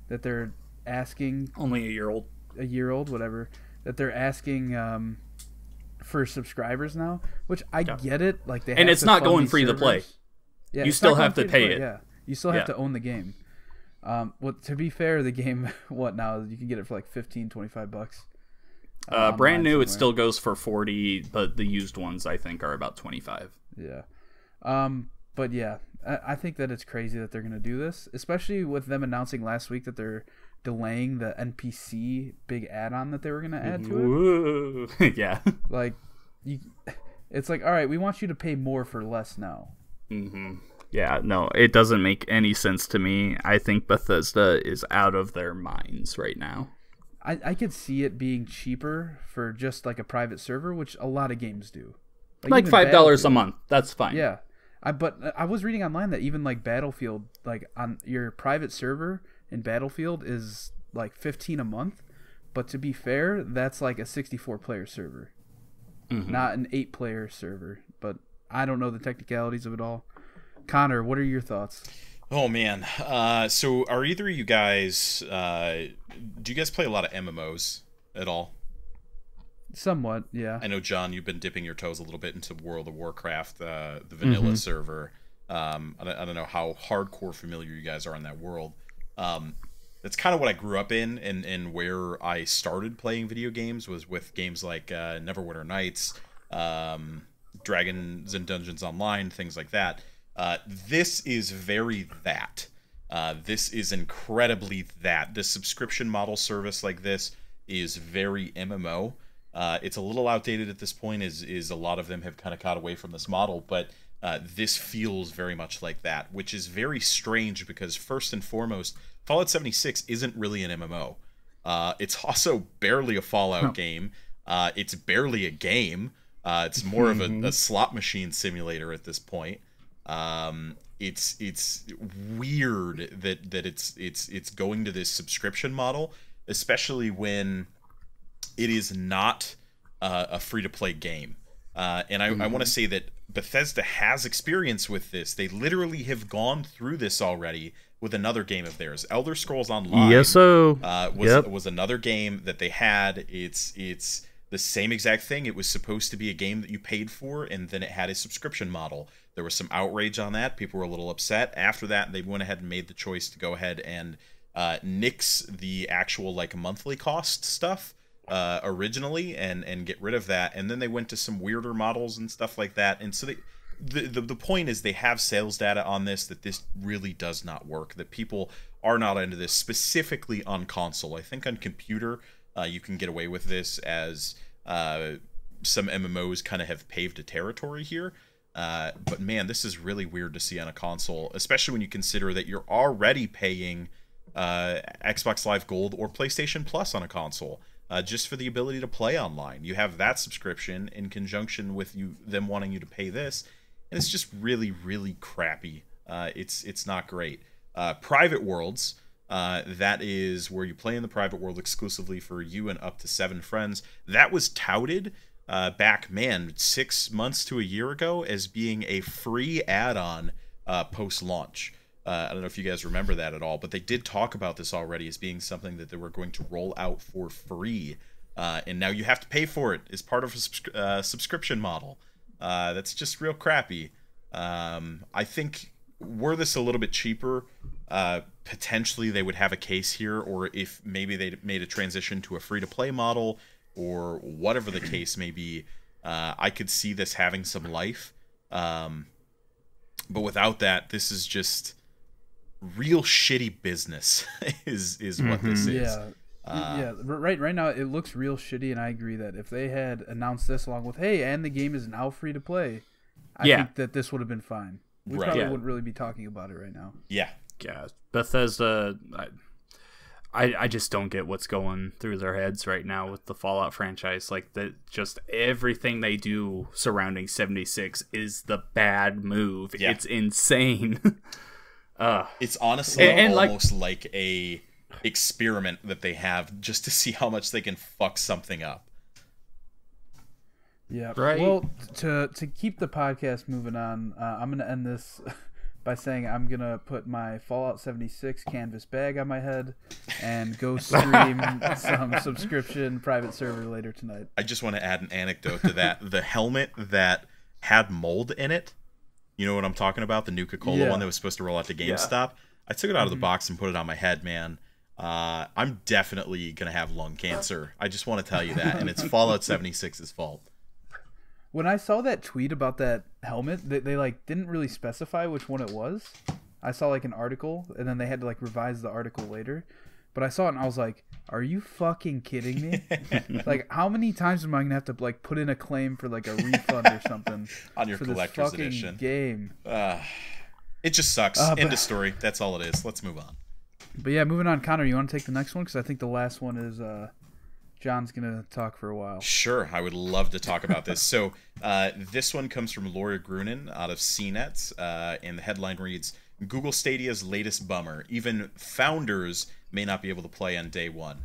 That they're asking... Only a year old. A year old, whatever. That they're asking for subscribers now, which I get it. Like they and have it's to not fund going these free servers. to play. Yeah, you it's still not have going to free pay play, it. Yeah, you still have to own the game. Well, to be fair, the game, what now? You can get it for like $15-$25. Brand new, it still goes for $40, but the used ones I think are about $25. Yeah. But yeah, I think that it's crazy that they're going to do this, especially with them announcing last week that they're delaying the NPC big add-on that they were going to add to it. Yeah. Like, it's like, all right, we want you to pay more for less now. Mm-hmm. Yeah, no, it doesn't make any sense to me. I think Bethesda is out of their minds right now. I could see it being cheaper for just like a private server, which a lot of games do. Like $5 a month. That's fine. Yeah. But I was reading online that even like Battlefield, like on your private server in Battlefield is like $15 a month. But to be fair, that's like a 64-player server, not an 8-player server. But I don't know the technicalities of it all. Connor, what are your thoughts? Oh man, so are either of you guys? Do you guys play a lot of MMOs at all? Somewhat, yeah. I know, John, you've been dipping your toes a little bit into World of Warcraft, the vanilla server. I don't know how hardcore familiar you guys are in that world. That's kind of what I grew up in, and where I started playing video games was with games like Neverwinter Nights, Dragons and Dungeons Online, things like that. This is very that. This is incredibly that. This subscription model service like this is very MMO. It's a little outdated at this point, is a lot of them have kind of caught away from this model, but this feels very much like that, which is very strange because first and foremost, Fallout 76 isn't really an MMO. It's also barely a Fallout game. It's barely a game. It's more of a slot machine simulator at this point. It's weird that it's going to this subscription model, especially when it is not a free-to-play game. And I want to say that Bethesda has experience with this. They literally have gone through this already with another game of theirs. Elder Scrolls Online was another game that they had. It's the same exact thing. It was supposed to be a game that you paid for, and then it had a subscription model. There was some outrage on that. People were a little upset. After that, they went ahead and made the choice to go ahead and nix the actual like monthly cost stuff originally and get rid of that, and then they went to some weirder models and stuff like that. And so the point is they have sales data on this that this really does not work, that people are not into this, specifically on console. I think on computer you can get away with this, as some MMOs kind of have paved a territory here. But man, this is really weird to see on a console, especially when you consider that you're already paying Xbox Live Gold or PlayStation Plus on a console, just for the ability to play online. You have that subscription in conjunction with them wanting you to pay this, and it's just really, really crappy. It's not great. Private worlds, that is where you play in the private world exclusively for you and up to 7 friends. That was touted back, 6 months to a year ago as being a free add-on post-launch. I don't know if you guys remember that at all, but they did talk about this already as being something that they were going to roll out for free. And now you have to pay for it as part of a subscription model. That's just real crappy. I think were this a little bit cheaper, potentially they would have a case here, or if maybe they made a transition to a free-to-play model, or whatever the case may be, I could see this having some life. But without that, this is just real shitty business is what this is. Right now it looks real shitty, and I agree that if they had announced this along with, hey, and the game is now free to play, I think that this would have been fine. We probably wouldn't really be talking about it right now. Yeah, Bethesda, I just don't get what's going through their heads right now with the Fallout franchise. Like, just everything they do surrounding 76 is the bad move. Yeah. It's insane. It's honestly almost like a experiment that they have just to see how much they can fuck something up. Yeah. Right. Well, to keep the podcast moving on, I'm going to end this by saying I'm going to put my Fallout 76 canvas bag on my head and go stream some subscription private server later tonight. I just want to add an anecdote to that. The helmet that had mold in it, you know what I'm talking about? The Nuka-Cola one that was supposed to roll out to GameStop. Yeah. I took it out of the box and put it on my head, man. I'm definitely going to have lung cancer. I just want to tell you that. And it's Fallout 76's fault. When I saw that tweet about that helmet, they like didn't really specify which one it was. I saw like an article, and then they had to like revise the article later. But I saw it and I was like, "Are you fucking kidding me? Like, how many times am I gonna have to like put in a claim for like a refund or something on your for collector's this edition game?" It just sucks. End of story. That's all it is. Let's move on. But yeah, moving on. Connor, you want to take the next one? Because I think the last one is John's gonna talk for a while. Sure, I would love to talk about this. So this one comes from Laura Grunin out of CNET, and the headline reads, Google Stadia's latest bummer. Even founders may not be able to play on day one.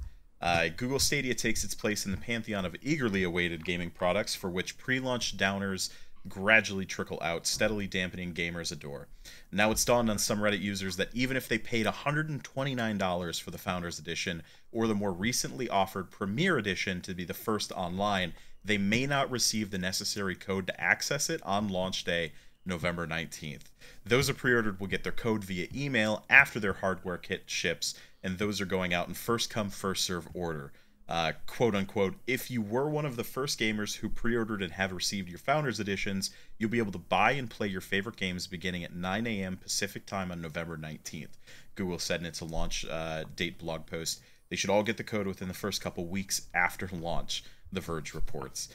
Google Stadia takes its place in the pantheon of eagerly awaited gaming products for which pre-launch downers gradually trickle out, steadily dampening gamers' adore. Now it's dawned on some Reddit users that even if they paid $129 for the Founders Edition or the more recently offered Premier Edition to be the first online, they may not receive the necessary code to access it on launch day, November 19th. Those who pre-ordered will get their code via email after their hardware kit ships, and those are going out in first come, first serve order. Quote unquote, if you were one of the first gamers who pre-ordered and have received your Founders Editions, you'll be able to buy and play your favorite games beginning at 9 a.m. Pacific time on November 19th. Google said in its launch date blog post. They should all get the code within the first couple weeks after launch, The Verge reports.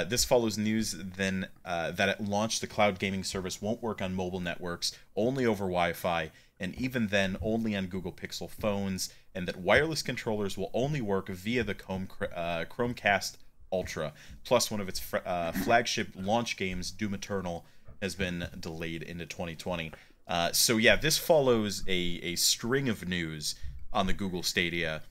This follows news then that at launch the cloud gaming service won't work on mobile networks, only over Wi-Fi, and even then only on Google Pixel phones, and that wireless controllers will only work via the Chromecast Ultra. Plus, one of its flagship launch games, Doom Eternal, has been delayed into 2020. So yeah, this follows a string of news on the Google Stadia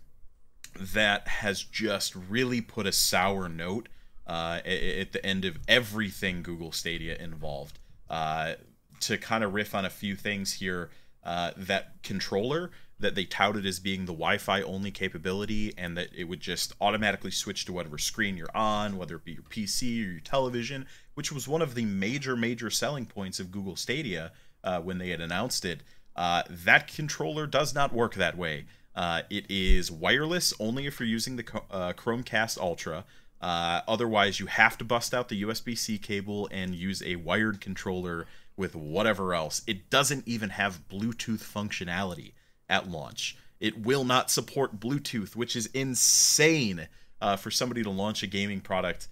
that has just really put a sour note at the end of everything Google Stadia involved. To kind of riff on a few things here, that controller that they touted as being the Wi-Fi only capability, and that it would just automatically switch to whatever screen you're on, whether it be your PC or your television, which was one of the major selling points of Google Stadia when they had announced it, That controller does not work that way. It is wireless only if you're using the Chromecast Ultra. Otherwise, you have to bust out the USB-C cable and use a wired controller with whatever else. It doesn't even have Bluetooth functionality at launch. It will not support Bluetooth, which is insane for somebody to launch a gaming product,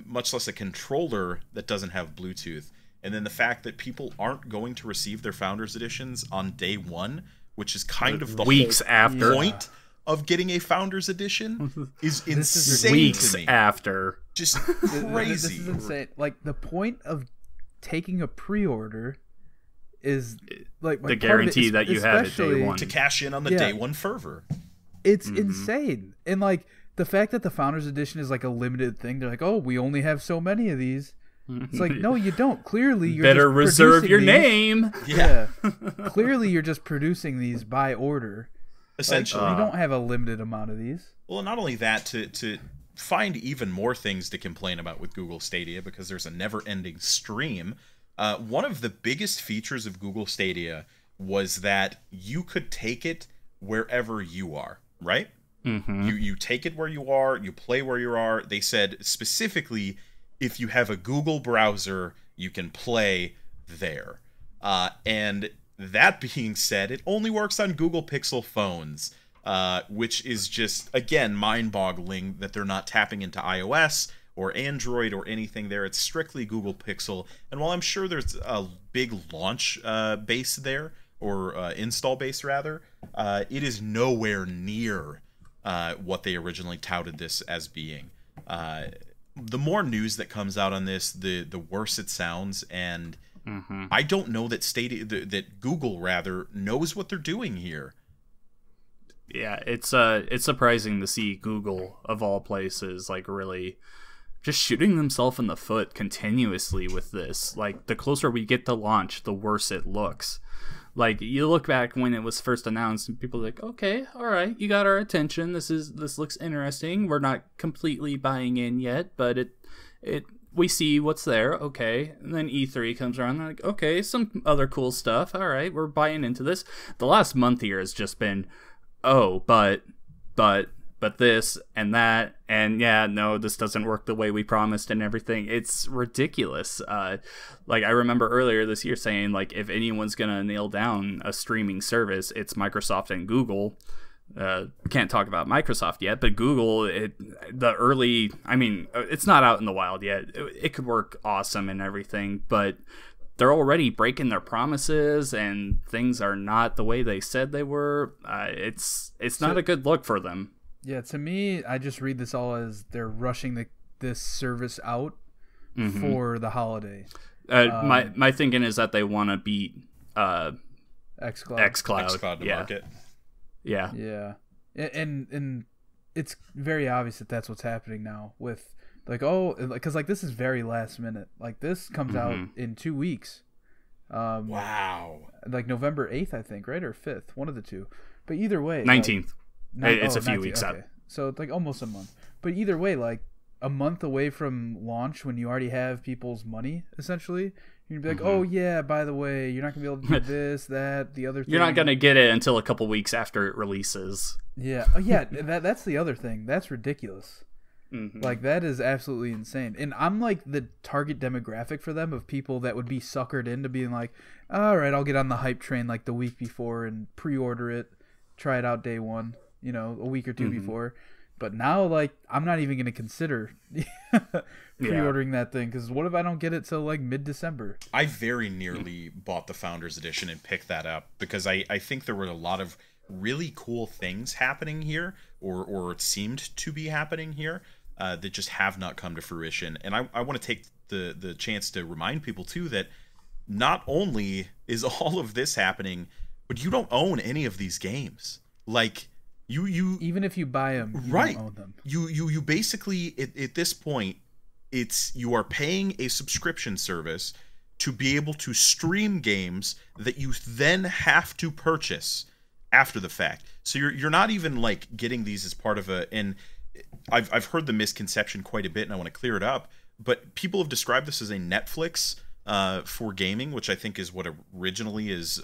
much less a controller that doesn't have Bluetooth. And then the fact that people aren't going to receive their Founders Editions on day one, which is kind of the weeks after point of getting a Founders Edition, is insane. Weeks to me. after. Just crazy. This is insane. Like, the point of taking a pre-order is like the guarantee that you have it day one. To cash in on the day one fervor. It's insane. And like the fact that the Founders Edition is like a limited thing, they're like, oh, we only have so many of these. It's like, no, you don't. Clearly, you're better just reserve your these. name. Yeah. Clearly, you're just producing these by order. Essentially, you don't have a limited amount of these. Well, not only that, to find even more things to complain about with Google Stadia, because there's a never-ending stream. One of the biggest features of Google Stadia was that you could take it wherever you are, right? Mm-hmm. You take it where you are, you play where you are. They said specifically, if you have a Google browser, you can play there. And that being said, it only works on Google Pixel phones, which is just, again, mind-boggling that they're not tapping into iOS or Android or anything there. It's strictly Google Pixel. And while I'm sure there's a big launch base there, or install base rather, it is nowhere near what they originally touted this as being. The more news that comes out on this, the worse it sounds, and I don't know that that Google rather knows what they're doing here. Yeah, it's surprising to see Google of all places like really just shooting themselves in the foot continuously with this. Like, the closer we get to launch, the worse it looks. Like, you look back when it was first announced, and people are like, okay, all right, you got our attention. This looks interesting. We're not completely buying in yet, but we see what's there. Okay. And then E3 comes around, and like, okay, some other cool stuff. All right, we're buying into this. The last month here has just been, oh, but this and that, and yeah, no, this doesn't work the way we promised and everything. It's ridiculous. Like, I remember earlier this year saying, like, if anyone's gonna nail down a streaming service, it's Microsoft and Google. Can't talk about Microsoft yet, but Google, it's not out in the wild yet. It could work awesome and everything, but they're already breaking their promises, and things are not the way they said they were. It's not a good look for them. Yeah, to me, I just read this all as they're rushing this service out for the holiday. My thinking is that they want to beat xCloud to market. Yeah. Yeah. And it's very obvious that that's what's happening now with, like, oh, because, like, this is very last minute. Like, this comes out in 2 weeks. Wow. Like, November 8th, I think, right? Or 5th, one of the two. But either way. 19th. It's a few 19th, weeks okay. out. So it's like almost a month. But either way, like, a month away from launch, when you already have people's money, essentially, you're going to be like, oh, yeah, by the way, you're not going to be able to do this, that, the other thing. You're not going to get it until a couple weeks after it releases. Yeah. Oh, yeah, that's the other thing. That's ridiculous. Like, that is absolutely insane. And I'm like the target demographic for them of people that would be suckered into being like, all right, I'll get on the hype train like the week before and pre-order it, try it out day one, a week or two before. But now, like, I'm not even going to consider pre-ordering that thing, because what if I don't get it till like mid-December? I very nearly bought the Founders Edition and picked that up because I think there were a lot of really cool things happening here, or it seemed to be happening here, that just have not come to fruition. And I want to take the chance to remind people too that not only is all of this happening, but you don't own any of these games. Like, you even if you buy them, you right, don't own them. You basically at this point, you are paying a subscription service to be able to stream games that you then have to purchase after the fact. So you're not even like getting these as part of and I've heard the misconception quite a bit, and I want to clear it up, but people have described this as a Netflix for gaming, which I think is what originally is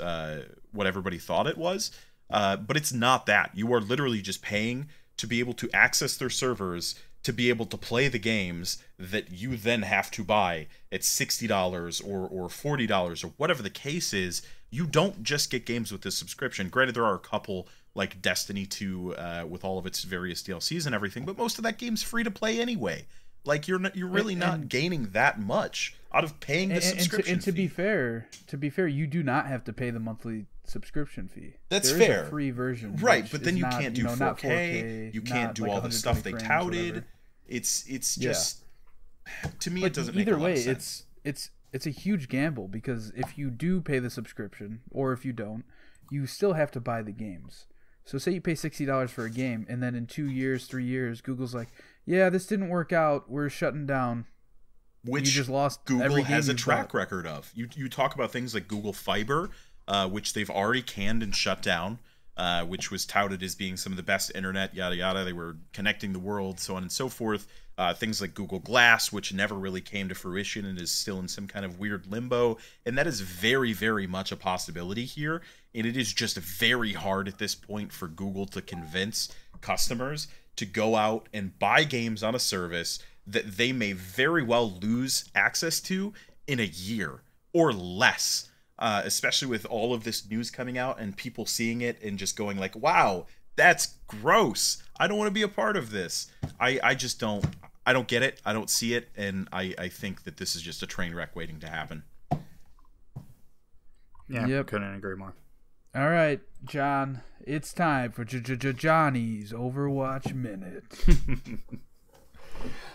what everybody thought it was. But it's not that. You are literally just paying to be able to access their servers, to be able to play the games that you then have to buy at $60 or $40 or whatever the case is. You don't just get games with this subscription. Granted, there are a couple like Destiny 2 with all of its various DLCs and everything, but most of that game's free to play anyway. Like you're really not gaining that much out of paying the subscription. And to be fair, you do not have to pay the monthly subscription fee. That's there fair. Is a free version, right? But then you can't do 4K. You can't do like all the stuff they touted. It's just to me, it doesn't make a lot of sense. It's a huge gamble, because if you do pay the subscription, or if you don't, you still have to buy the games. So say you pay $60 for a game, and then in 2 years, 3 years, Google's like, yeah, this didn't work out, we're shutting down. Which you just lost Google every game has a you track bought. record of. You talk about things like Google Fiber, which they've already canned and shut down, which was touted as being some of the best internet, yada yada. They were connecting the world, so on and so forth. Things like Google Glass, which never really came to fruition and is still in some kind of weird limbo. And that is very, very much a possibility here. And it is just very hard at this point for Google to convince customers to go out and buy games on a service that they may very well lose access to in a year or less. Especially with all of this news coming out and people seeing it and just going like, wow, that's gross. I don't want to be a part of this. I just don't. I don't get it. I don't see it. And I think that this is just a train wreck waiting to happen. Yeah, Yep. Couldn't agree more. All right, John, it's time for Johnny's Overwatch Minute.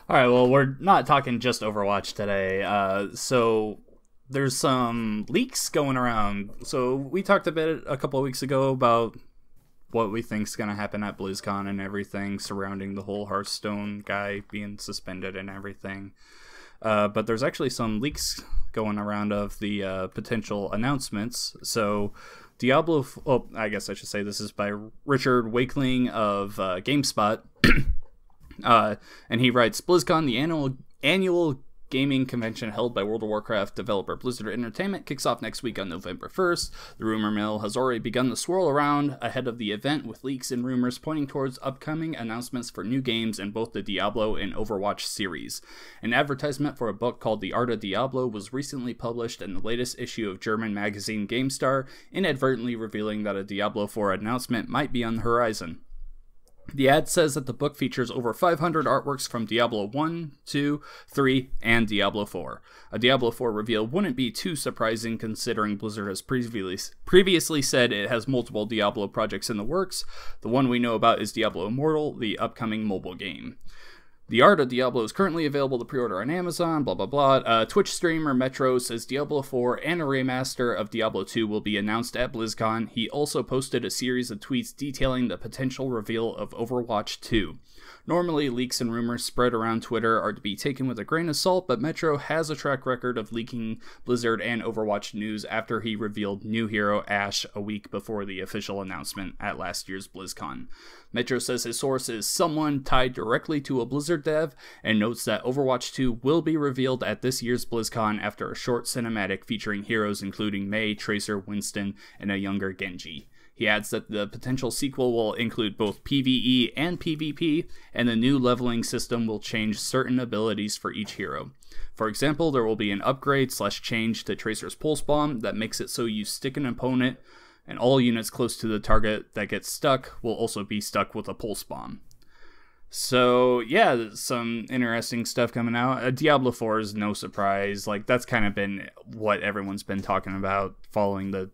All right, well, we're not talking just Overwatch today. So there's some leaks going around. So we talked a couple of weeks ago about what we think's going to happen at BlizzCon and everything surrounding the whole Hearthstone guy being suspended and everything. But there's actually some leaks going around of the potential announcements. So Diablo... I guess I should say this is by Richard Wakeling of GameSpot. And he writes, BlizzCon, the annual gaming convention held by World of Warcraft developer Blizzard Entertainment, kicks off next week on November 1st. The rumor mill has already begun to swirl around ahead of the event, with leaks and rumors pointing towards upcoming announcements for new games in both the Diablo and Overwatch series. An advertisement for a book called The Art of Diablo was recently published in the latest issue of German magazine GameStar, inadvertently revealing that a Diablo 4 announcement might be on the horizon. The ad says that the book features over 500 artworks from Diablo 1, 2, 3, and Diablo 4. A Diablo 4 reveal wouldn't be too surprising considering Blizzard has previously said it has multiple Diablo projects in the works. The one we know about is Diablo Immortal, the upcoming mobile game. The Art of Diablo is currently available to pre-order on Amazon, blah blah blah. Twitch streamer Metro says Diablo 4 and a remaster of Diablo 2 will be announced at BlizzCon. He also posted a series of tweets detailing the potential reveal of Overwatch 2. Normally, leaks and rumors spread around Twitter are to be taken with a grain of salt, but Metro has a track record of leaking Blizzard and Overwatch news after he revealed new hero Ashe a week before the official announcement at last year's BlizzCon. Metro says his source is someone tied directly to a Blizzard dev, and notes that Overwatch 2 will be revealed at this year's BlizzCon after a short cinematic featuring heroes including Mei, Tracer, Winston, and a younger Genji. He adds that the potential sequel will include both PvE and PvP, and the new leveling system will change certain abilities for each hero. For example, there will be an upgrade/change to Tracer's Pulse Bomb that makes it so you stick an opponent, and all units close to the target that get stuck will also be stuck with a Pulse Bomb. So, yeah, some interesting stuff coming out. Diablo 4 is no surprise. Like, that's kind of been what everyone's been talking about following the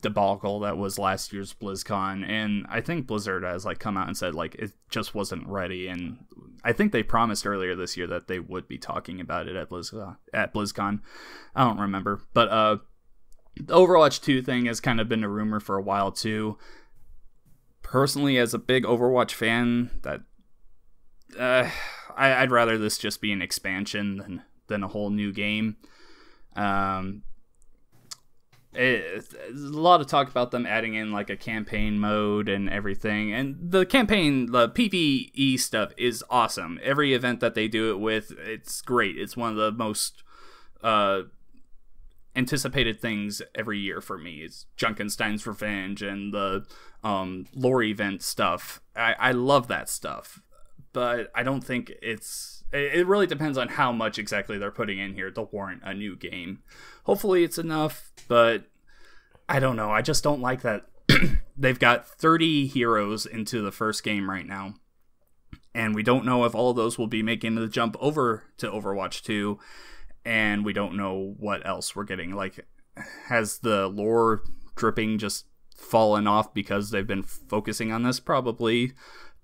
debacle that was last year's BlizzCon, and I think Blizzard has come out and said it just wasn't ready, and I think they promised earlier this year that they would be talking about it at BlizzCon. I don't remember, but the Overwatch 2 thing has kind of been a rumor for a while too. Personally, as a big Overwatch fan, that I'd rather this just be an expansion than a whole new game. There's a lot of talk about them adding in a campaign mode and everything, and the PvE stuff is awesome. Every event that they do it with, it's great. It's one of the most anticipated things every year for me. It's Junkenstein's Revenge and the lore event stuff. I love that stuff, but I don't think it really depends on how much exactly they're putting in here to warrant a new game. Hopefully it's enough, but I don't know. I just don't like that they've got 30 heroes into the first game right now, and we don't know if all of those will be making the jump over to Overwatch 2, and we don't know what else we're getting. Like, has the lore dripping just fallen off because they've been focusing on this? Probably,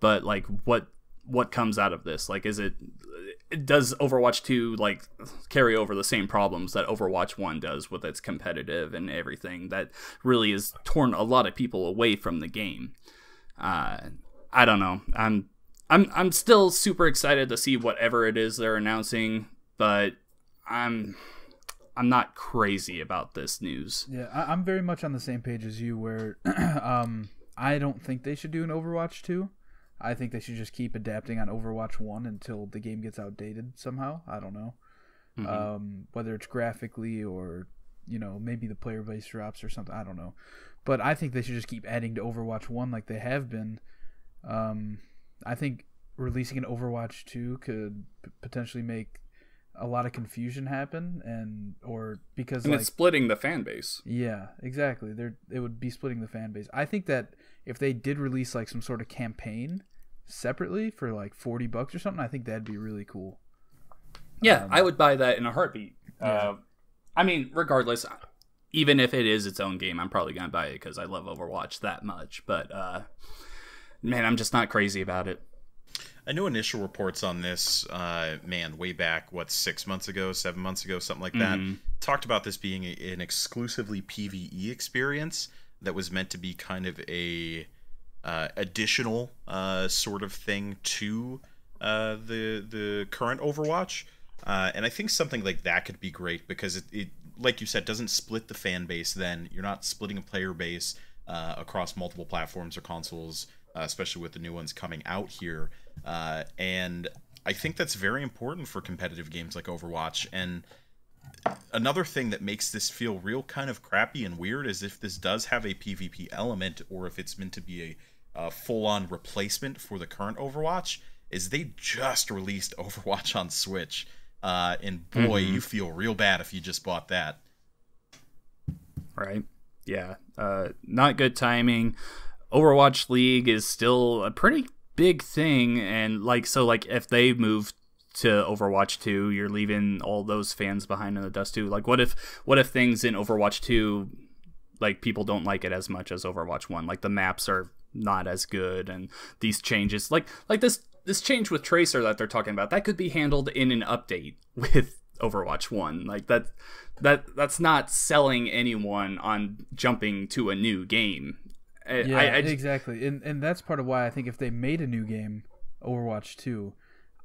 but like, what comes out of this? Like, does Overwatch 2 like carry over the same problems that Overwatch 1 does with its competitive and everything that really has torn a lot of people away from the game? I don't know. I'm still super excited to see whatever it is they're announcing, but I'm not crazy about this news. Yeah, I'm very much on the same page as you, where I don't think they should do an Overwatch 2. I think they should just keep adapting on Overwatch 1 until the game gets outdated somehow. I don't know. Whether it's graphically or, maybe the player base drops or something. I don't know. But I think they should just keep adding to Overwatch 1 like they have been. I think releasing an Overwatch 2 could potentially make a lot of confusion happen, because it's splitting the fan base. Yeah, exactly. It would be splitting the fan base. I think that if they did release like some sort of campaign separately for like $40 or something, I think that'd be really cool. Yeah, I would buy that in a heartbeat. Yeah. I mean, regardless, even if it is its own game, I'm probably gonna buy it because I love Overwatch that much. But man, I'm just not crazy about it. I know initial reports on this, way back, 6 months ago, 7 months ago, something like that, talked about this being an exclusively PvE experience that was meant to be kind of a additional sort of thing to the current Overwatch. And I think something like that could be great because it, like you said, doesn't split the fan base. Then you're not splitting a player base across multiple platforms or consoles, especially with the new ones coming out here. And I think that's very important for competitive games like Overwatch. And another thing that makes this feel real kind of crappy and weird is if this does have a PvP element, or if it's meant to be a full-on replacement for the current Overwatch, is they just released Overwatch on Switch. And boy, you feel real bad if you just bought that. Right. Yeah. Not good timing. Overwatch League is still a pretty big thing, and if they move to Overwatch 2, you're leaving all those fans behind in the dust too. Like, what if things in Overwatch 2, like, people don't like it as much as Overwatch 1? Like, the maps are not as good, and these changes, like this change with Tracer that they're talking about, that could be handled in an update with Overwatch 1. Like, that's not selling anyone on jumping to a new game. Exactly. And that's part of why I think if they made a new game, Overwatch 2,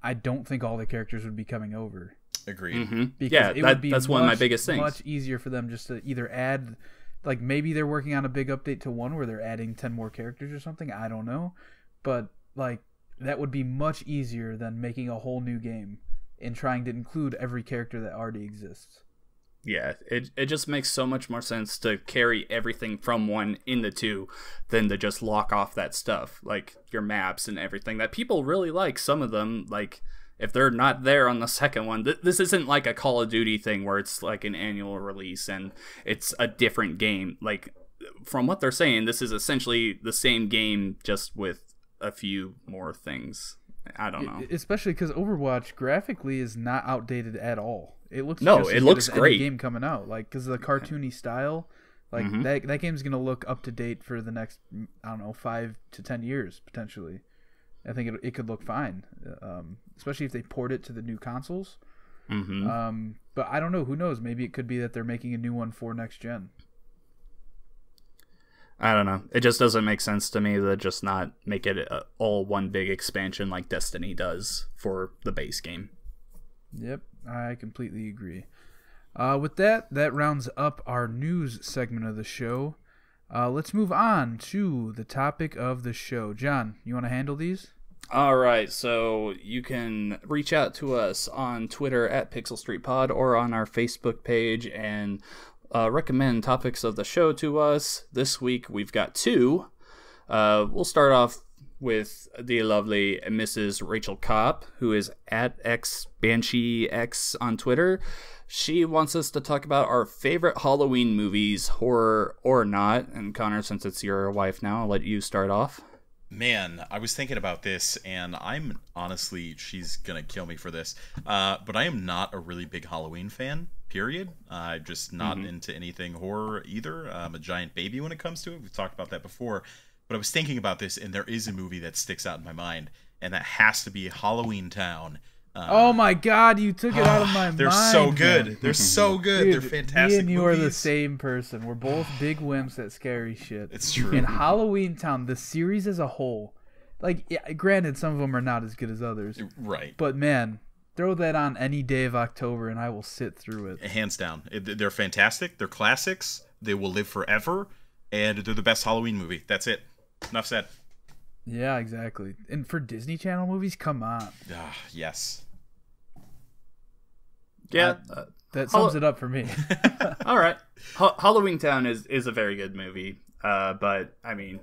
I don't think all the characters would be coming over. Agreed. Because that's one of my biggest things. Much easier for them just to either add, like, maybe they're working on a big update to 1 where they're adding 10 more characters or something. I don't know. But, like, that would be much easier than making a whole new game and trying to include every character that already exists. Yeah, it just makes so much more sense to carry everything from 1 into 2 than to just lock off that stuff, like your maps and everything that people really like. Some of them, like, if they're not there on the second one, this isn't like a Call of Duty thing where it's like an annual release and it's a different game. Like, from what they're saying, this is essentially the same game just with a few more things. I don't know. Especially because Overwatch graphically is not outdated at all. It looks it looks great. Any game coming out, like, because of the cartoony style, like that game's gonna look up to date for the next 5 to 10 years potentially. I think it could look fine, especially if they port it to the new consoles. But I don't know. Who knows? Maybe it could be that they're making a new one for next gen. I don't know. It just doesn't make sense to me to just not make it all one big expansion like Destiny does for the base game. Yep, I completely agree. With that rounds up our news segment of the show. Let's move on to the topic of the show. John, you want to handle these? All right, so you can reach out to us on Twitter at Pixel Street Pod or on our Facebook page and recommend topics of the show to us. This week we've got 2. We'll start off with the lovely Mrs. Rachel Kopp, who is at XBansheeX on Twitter. She wants us to talk about our favorite Halloween movies, horror or not. And Connor, since it's your wife now, I'll let you start off. Man, I was thinking about this, and I'm honestly, she's gonna kill me for this, but I am not a really big Halloween fan, period. I'm just not into anything horror either. I'm a giant baby when it comes to it. We've talked about that before. But I was thinking about this, and there is a movie that sticks out in my mind, and that has to be Halloween Town. Oh my God, you took it out of my mind. They're so good. Man. They're so good. Dude, they're fantastic me and you movies. are the same person. We're both big wimps at scary shit. It's true. In Halloween Town, the series as a whole, like, yeah, granted, some of them are not as good as others. Right. But man, throw that on any day of October, and I will sit through it. Hands down. They're fantastic. They're classics. They will live forever. And they're the best Halloween movie. That's it. Enough said. Yeah, exactly. And for Disney Channel movies, come on. Yes. Yeah. That sums it up for me. All right. Halloween Town is a very good movie. But, I mean,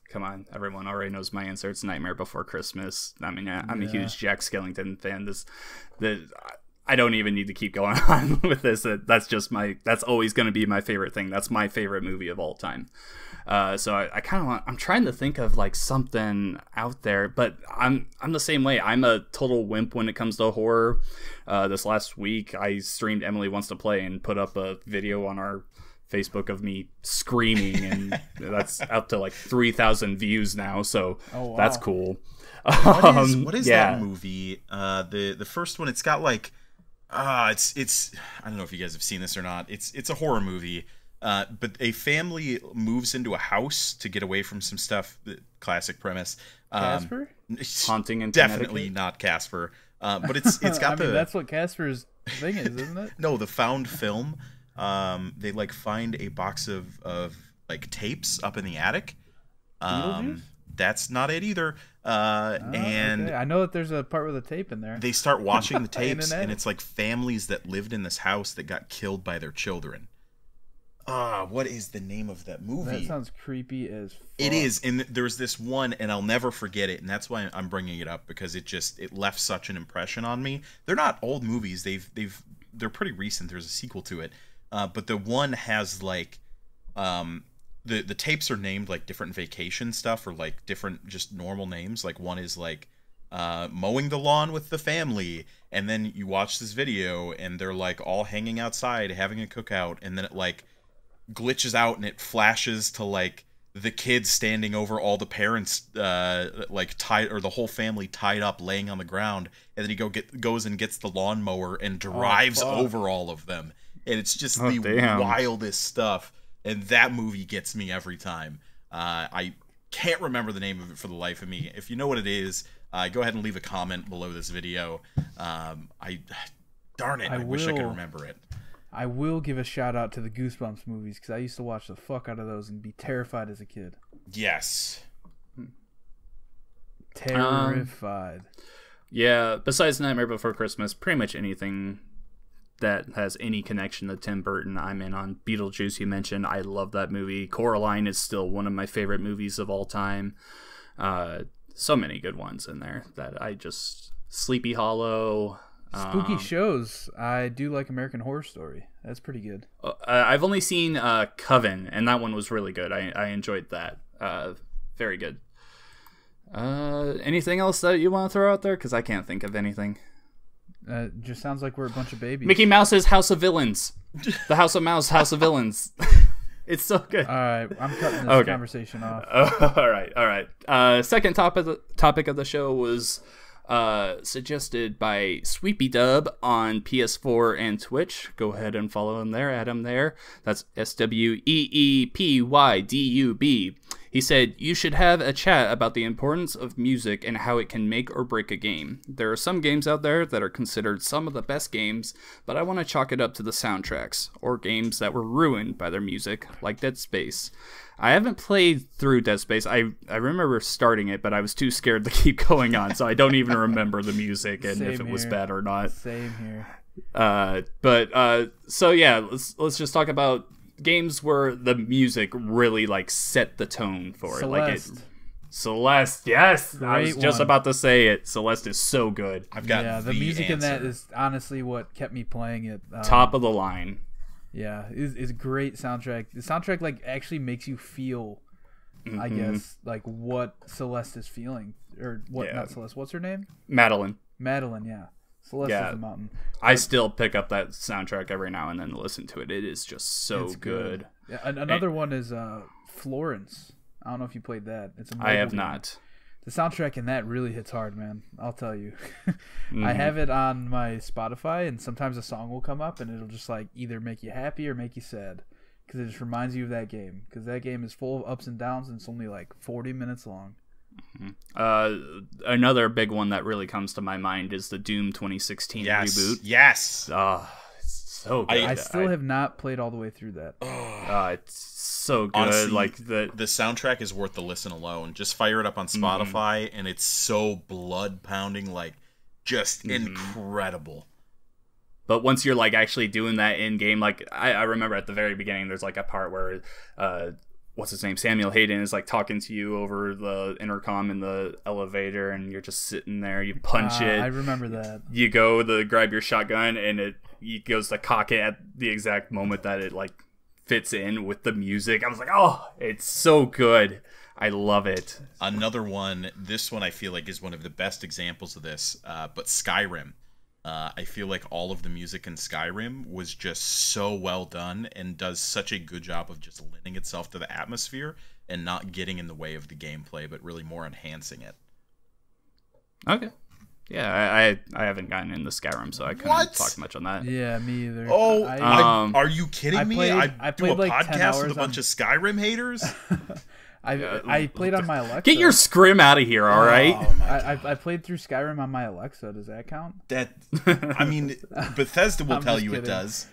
come on. Everyone already knows my answer. It's Nightmare Before Christmas. I mean, I'm a huge Jack Skellington fan. I don't even need to keep going on with this. That's always going to be my favorite thing. That's my favorite movie of all time. So I kind of I'm trying to think of like something out there, but I'm the same way. I'm a total wimp when it comes to horror. This last week I streamed Emily Wants to Play and put up a video on our Facebook of me screaming, and that's up to like 3,000 views now. So that's cool. What is that movie? The first one, it's got like it's I don't know if you guys have seen this or not. It's a horror movie. But a family moves into a house to get away from some stuff. Classic premise. Casper? Haunting in Definitely Connecticut? not Casper. But it's got that's what Casper's thing is, isn't it? No, the found film. They like find a box of like tapes up in the attic. That's not it either. And okay. I know that there's a part with a tape in there. They start watching the tapes, and it's like families that lived in this house that got killed by their children. What is the name of that movie? That sounds creepy as fuck. It is, and there's this one, and I'll never forget it, and that's why I'm bringing it up, because it left such an impression on me. They're not old movies; they're pretty recent. There's a sequel to it, but the one has like, the tapes are named like different vacation stuff or like different just normal names. Like one is like, mowing the lawn with the family, and then you watch this video, and they're like all hanging outside having a cookout, and then it like glitches out and it flashes to like the kids standing over all the parents like tied, or the whole family tied up laying on the ground, and then he goes and gets the lawnmower and drives over all of them, and it's just the wildest stuff, and that movie gets me every time. I can't remember the name of it for the life of me. If you know what it is, go ahead and leave a comment below this video. Darn it, I wish I could remember it. I will give a shout out to the Goosebumps movies, because I used to watch the fuck out of those and be terrified as a kid. Yes. Terrified. Yeah, besides Nightmare Before Christmas, pretty much anything that has any connection to Tim Burton, I'm in on. Beetlejuice, you mentioned. I love that movie. Coraline is still one of my favorite movies of all time. So many good ones in there that I just... Sleepy Hollow... Spooky shows. I do like American Horror Story. That's pretty good. I've only seen Coven, and that one was really good. I enjoyed that. Very good. Anything else that you want to throw out there? Because I can't think of anything. Just sounds like we're a bunch of babies. Mickey Mouse's House of Villains. The House of Mouse, House of Villains. It's so good. All right, I'm cutting this conversation off. All right. Second topic of the show was... suggested by Sweepy Dub on PS4 and Twitch. Go ahead and follow him there, add him there. That's SWEEPYDUB. He said, you should have a chat about the importance of music and how it can make or break a game. There are some games out there that are considered some of the best games, but I want to chalk it up to the soundtracks, or games that were ruined by their music, like Dead Space. I haven't played through Dead Space. I remember starting it, but I was too scared to keep going on, so I don't even remember the music and if it was bad or not. Same here. So yeah, let's just talk about games where the music really like set the tone for Celeste. it. Like Celeste, yes, Great I was just one. about to say it. Celeste is so good, I've got the music in that answer. is honestly what kept me playing it. top of the line. Yeah, it's a great soundtrack. The soundtrack like actually makes you feel, I guess, like what Celeste is feeling, or what? Yeah. Not Celeste. What's her name? Madeline. Madeline. Yeah, Celeste Yeah. is the mountain. I still pick up that soundtrack every now and then to listen to it. It is just so It's good. Yeah, another one is Florence. I don't know if you played that. It's a I have mobile game. not. The soundtrack in that really hits hard, man. I'll tell you. Mm-hmm. I have it on my Spotify, and sometimes a song will come up, and it'll just like either make you happy or make you sad, because it just reminds you of that game. Because that game is full of ups and downs, and it's only like 40 minutes long. Another big one that really comes to my mind is the Doom 2016 Yes. reboot. Yes. It's so good. I still have not played all the way through that. It's so good. Honestly, like the soundtrack is worth the listen alone. Just fire it up on Spotify, and it's so blood pounding, like just incredible. But once you're like actually doing that in game, like I remember at the very beginning, there's like a part where what's his name, Samuel Hayden, is like talking to you over the intercom in the elevator, and you're just sitting there. You punch it. I remember that. You go to grab your shotgun, and he goes to cock it at the exact moment that it like fits in with the music. I was like, oh, it's so good. I love it. Another one. This one I feel like is one of the best examples of this. But Skyrim. I feel like all of the music in Skyrim was just so well done and does such a good job of just lending itself to the atmosphere and not getting in the way of the gameplay, but really more enhancing it. Okay. Yeah, I haven't gotten into Skyrim, so I couldn't talk much on that. Yeah, me either. Oh, Um, are you kidding me? I I do a played like 10 podcast with hours a bunch on- of Skyrim haters? I played on my Alexa. Get your scrim out of here, all right? Oh, my I played through Skyrim on my Alexa. Does that count? That, I mean, Bethesda will I'm tell just you it kidding. does.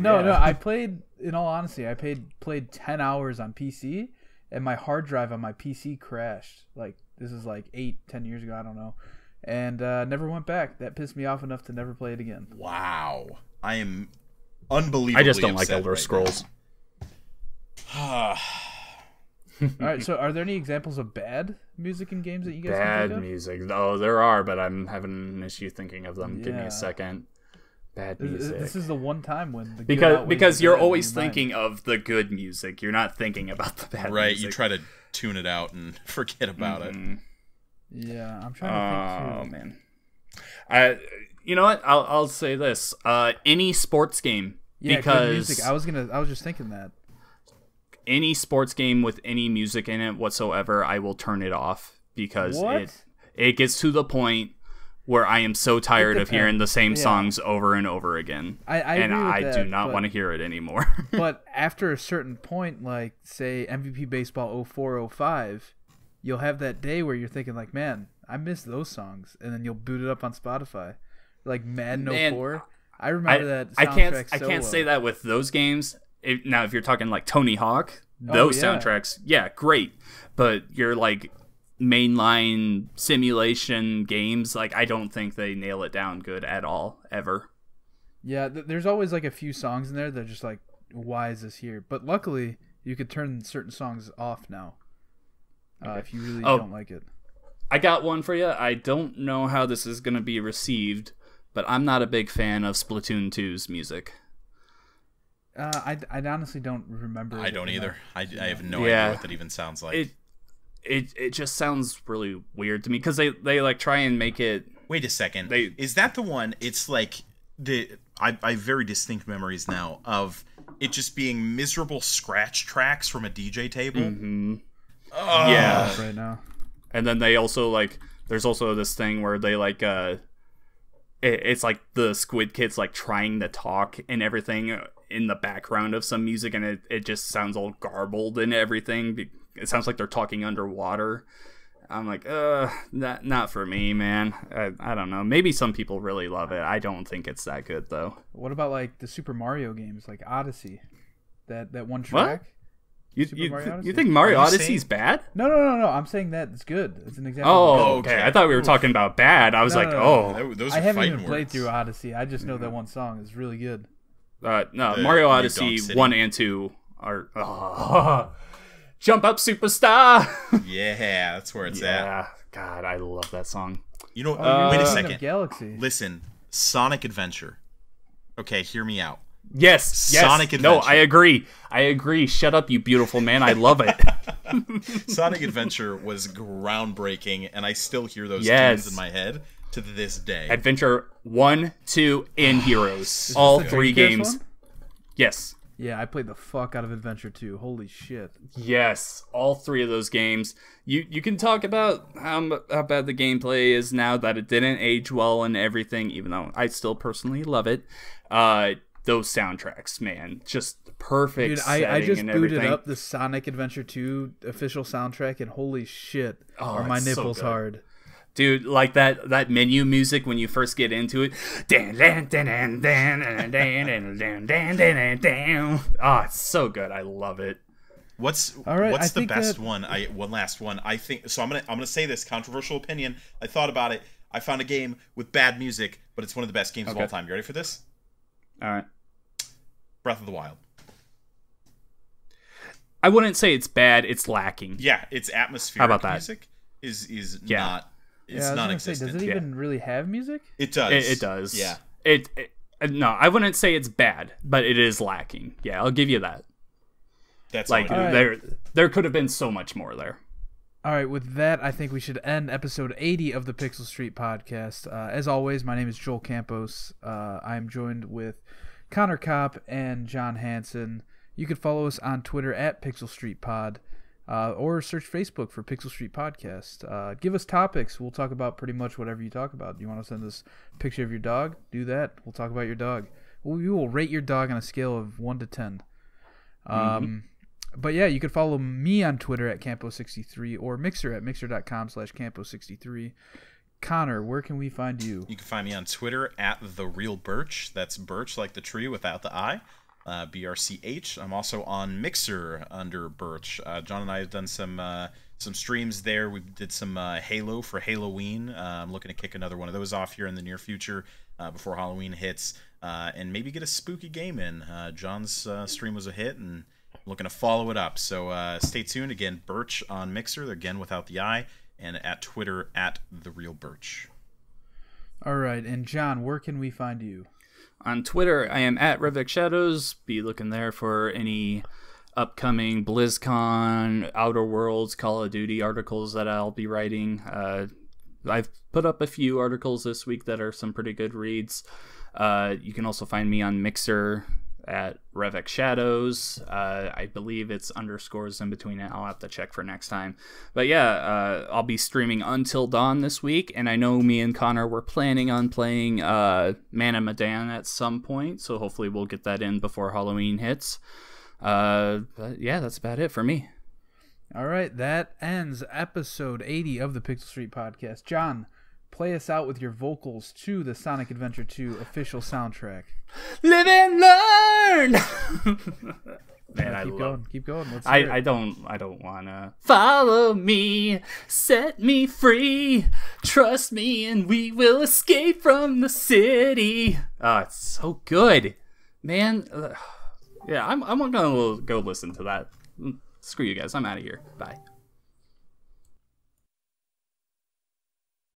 No. I played. In all honesty, I played 10 hours on PC, and my hard drive on my PC crashed. Like this is like 8-10 years ago. I don't know, and never went back. That pissed me off enough to never play it again. Wow. I am unbelievably I just don't like upset Elder right Scrolls. now. All right. So, are there any examples of bad music in games that you guys can Bad think of? music. Oh, there are, but I'm having an issue thinking of them. Give me Yeah. a second. Bad This music. is the one time when the good Because outweighs the you're bad in always your mind. thinking of the good music. You're not thinking about the bad Right, music. you try to tune it out and forget about it. Yeah, I'm trying to Oh think too. man. You know what? I'll say this. Any sports game, Yeah, good because music. I was just thinking that. any sports game with any music in it whatsoever, I will turn it off because What? it gets to the point where I am so tired of hearing the same Yeah. songs over and over again. I and agree with I do that, not but- want to hear it anymore. But after a certain point, like say MVP baseball 04-05, you'll have that day where you're thinking like, man, I miss those songs, and then you'll boot it up on Spotify, like Madden Man, 04. I remember that. I Soundtrack can't so say well. that with those games. Now, if you're talking like Tony Hawk, those yeah. soundtracks, yeah, great. But you're like mainline simulation games, like I don't think they nail it down good at all, ever. Yeah, there's always like a few songs in there that are just like, why is this here? But luckily, you could turn certain songs off now if you really don't like it. I got one for you. I don't know how this is going to be received, but I'm not a big fan of Splatoon 2's music. I honestly don't remember. I it don't enough. either. I have no Yeah. idea what that even sounds like. It just sounds really weird to me because they like try and make it. Wait a second. They- Is that the one? It's like I have very distinct memories now of it just being miserable scratch tracks from a DJ table. Mm-hmm. Oh. Yeah. Right now. And then they also like there's also this thing where they like it's like the Squid Kids like trying to talk and everything in the background of some music, and it just sounds all garbled and everything. It sounds like they're talking underwater. I'm like, not for me, man. I don't know. Maybe some people really love it. I don't think it's that good though. What about like the Super Mario games, like Odyssey? That one track. You Mario Odyssey. you think Mario Are you Odyssey's saying- bad? No. I'm saying that it's good. It's an example. Oh, of okay. okay. I thought we were talking about bad. I was No, like, no, oh. Those I are haven't fighting even played words. through Odyssey. I just know that one song is really good. No, The Mario New Odyssey Donk City. 1 and 2 are... Jump Up Superstar! Yeah, that's where it's at. Yeah. God, I love that song. You know, Oh, wait a you're thinking second. of Galaxy. Listen, Sonic Adventure. Okay, hear me out. Yes. Sonic No, Adventure. I agree. Shut up, you beautiful man. I love it. Sonic Adventure was groundbreaking, and I still hear those Yes. tunes in my head to this day. Adventure 1, 2, and Heroes. All the 3 Dreamcast games. one? Yes. Yeah, I played the fuck out of Adventure 2. Holy shit. Yes, all 3 of those games. You can talk about how bad the gameplay is now, that it didn't age well and everything, even though I still personally love it. Those soundtracks, man, just perfect. Dude, setting I just and booted everything. up the Sonic Adventure 2 official soundtrack, and holy shit, Oh, are my it's so nipples good. hard. Dude, like that menu music when you first get into it. Oh, it's so good. I love it. What's All right, I what's the think best that- one? One last one. I think so. I'm gonna say this controversial opinion. I thought about it. I found a game with bad music, but it's one of the best games of all time. You ready for this? All right. Breath of the Wild. I wouldn't say it's bad. It's lacking. Yeah, its atmospheric How about that? music is Yeah. not. It's Yeah, I was gonna say, non-existent. does it even really have music? It does. It does. Yeah. No, I wouldn't say it's bad, but it is lacking. Yeah, I'll give you that. That's Like all it is. there could have been so much more there. All right, with that, I think we should end episode 80 of the Pixel Street podcast. As always, my name is Joel Campos. I am joined with Connor Kopp and John Hansen. You can follow us on Twitter at Pixel Street Pod, or search Facebook for Pixel Street Podcast. Give us topics. We'll talk about pretty much whatever you talk about. You want to send us a picture of your dog? Do that. We'll talk about your dog. We will rate your dog on a scale of 1 to 10. But yeah, you can follow me on Twitter at Campo63 or Mixer at mixer.com/Campo63. Connor, where can we find you? You can find me on Twitter at The Real Birch. That's Birch like the tree without the I. BRCH. I'm also on Mixer under Birch. John and I have done some streams there. We did some Halo for Halloween. I'm looking to kick another one of those off here in the near future before Halloween hits, and maybe get a spooky game in. John's stream was a hit, and I'm looking to follow it up. So stay tuned. Again, Birch on Mixer, again without the I, and at Twitter at The Real Birch. All right, and John, where can we find you? On Twitter, I am at Revec Shadows. Be looking there for any upcoming BlizzCon, Outer Worlds, Call of Duty articles that I'll be writing. I've put up a few articles this week that are some pretty good reads. You can also find me on Mixer at Revec Shadows. I believe it's underscores in between it. I'll have to check for next time. But yeah, I'll be streaming Until Dawn this week, and I know me and Connor were planning on playing Man of Medan at some point, so hopefully we'll get that in before Halloween hits. But yeah, that's about it for me. All right, that ends episode 80 of the Pixel Street podcast. John, play us out with your vocals to the Sonic Adventure 2 official soundtrack. Live and learn. Man, I keep love. going. Keep going. Let's hear I it. don't wanna follow me, set me free, trust me, and we will escape from the city. Oh, it's so good, man. Yeah, I'm gonna go listen to that. Screw you guys. I'm out of here. Bye.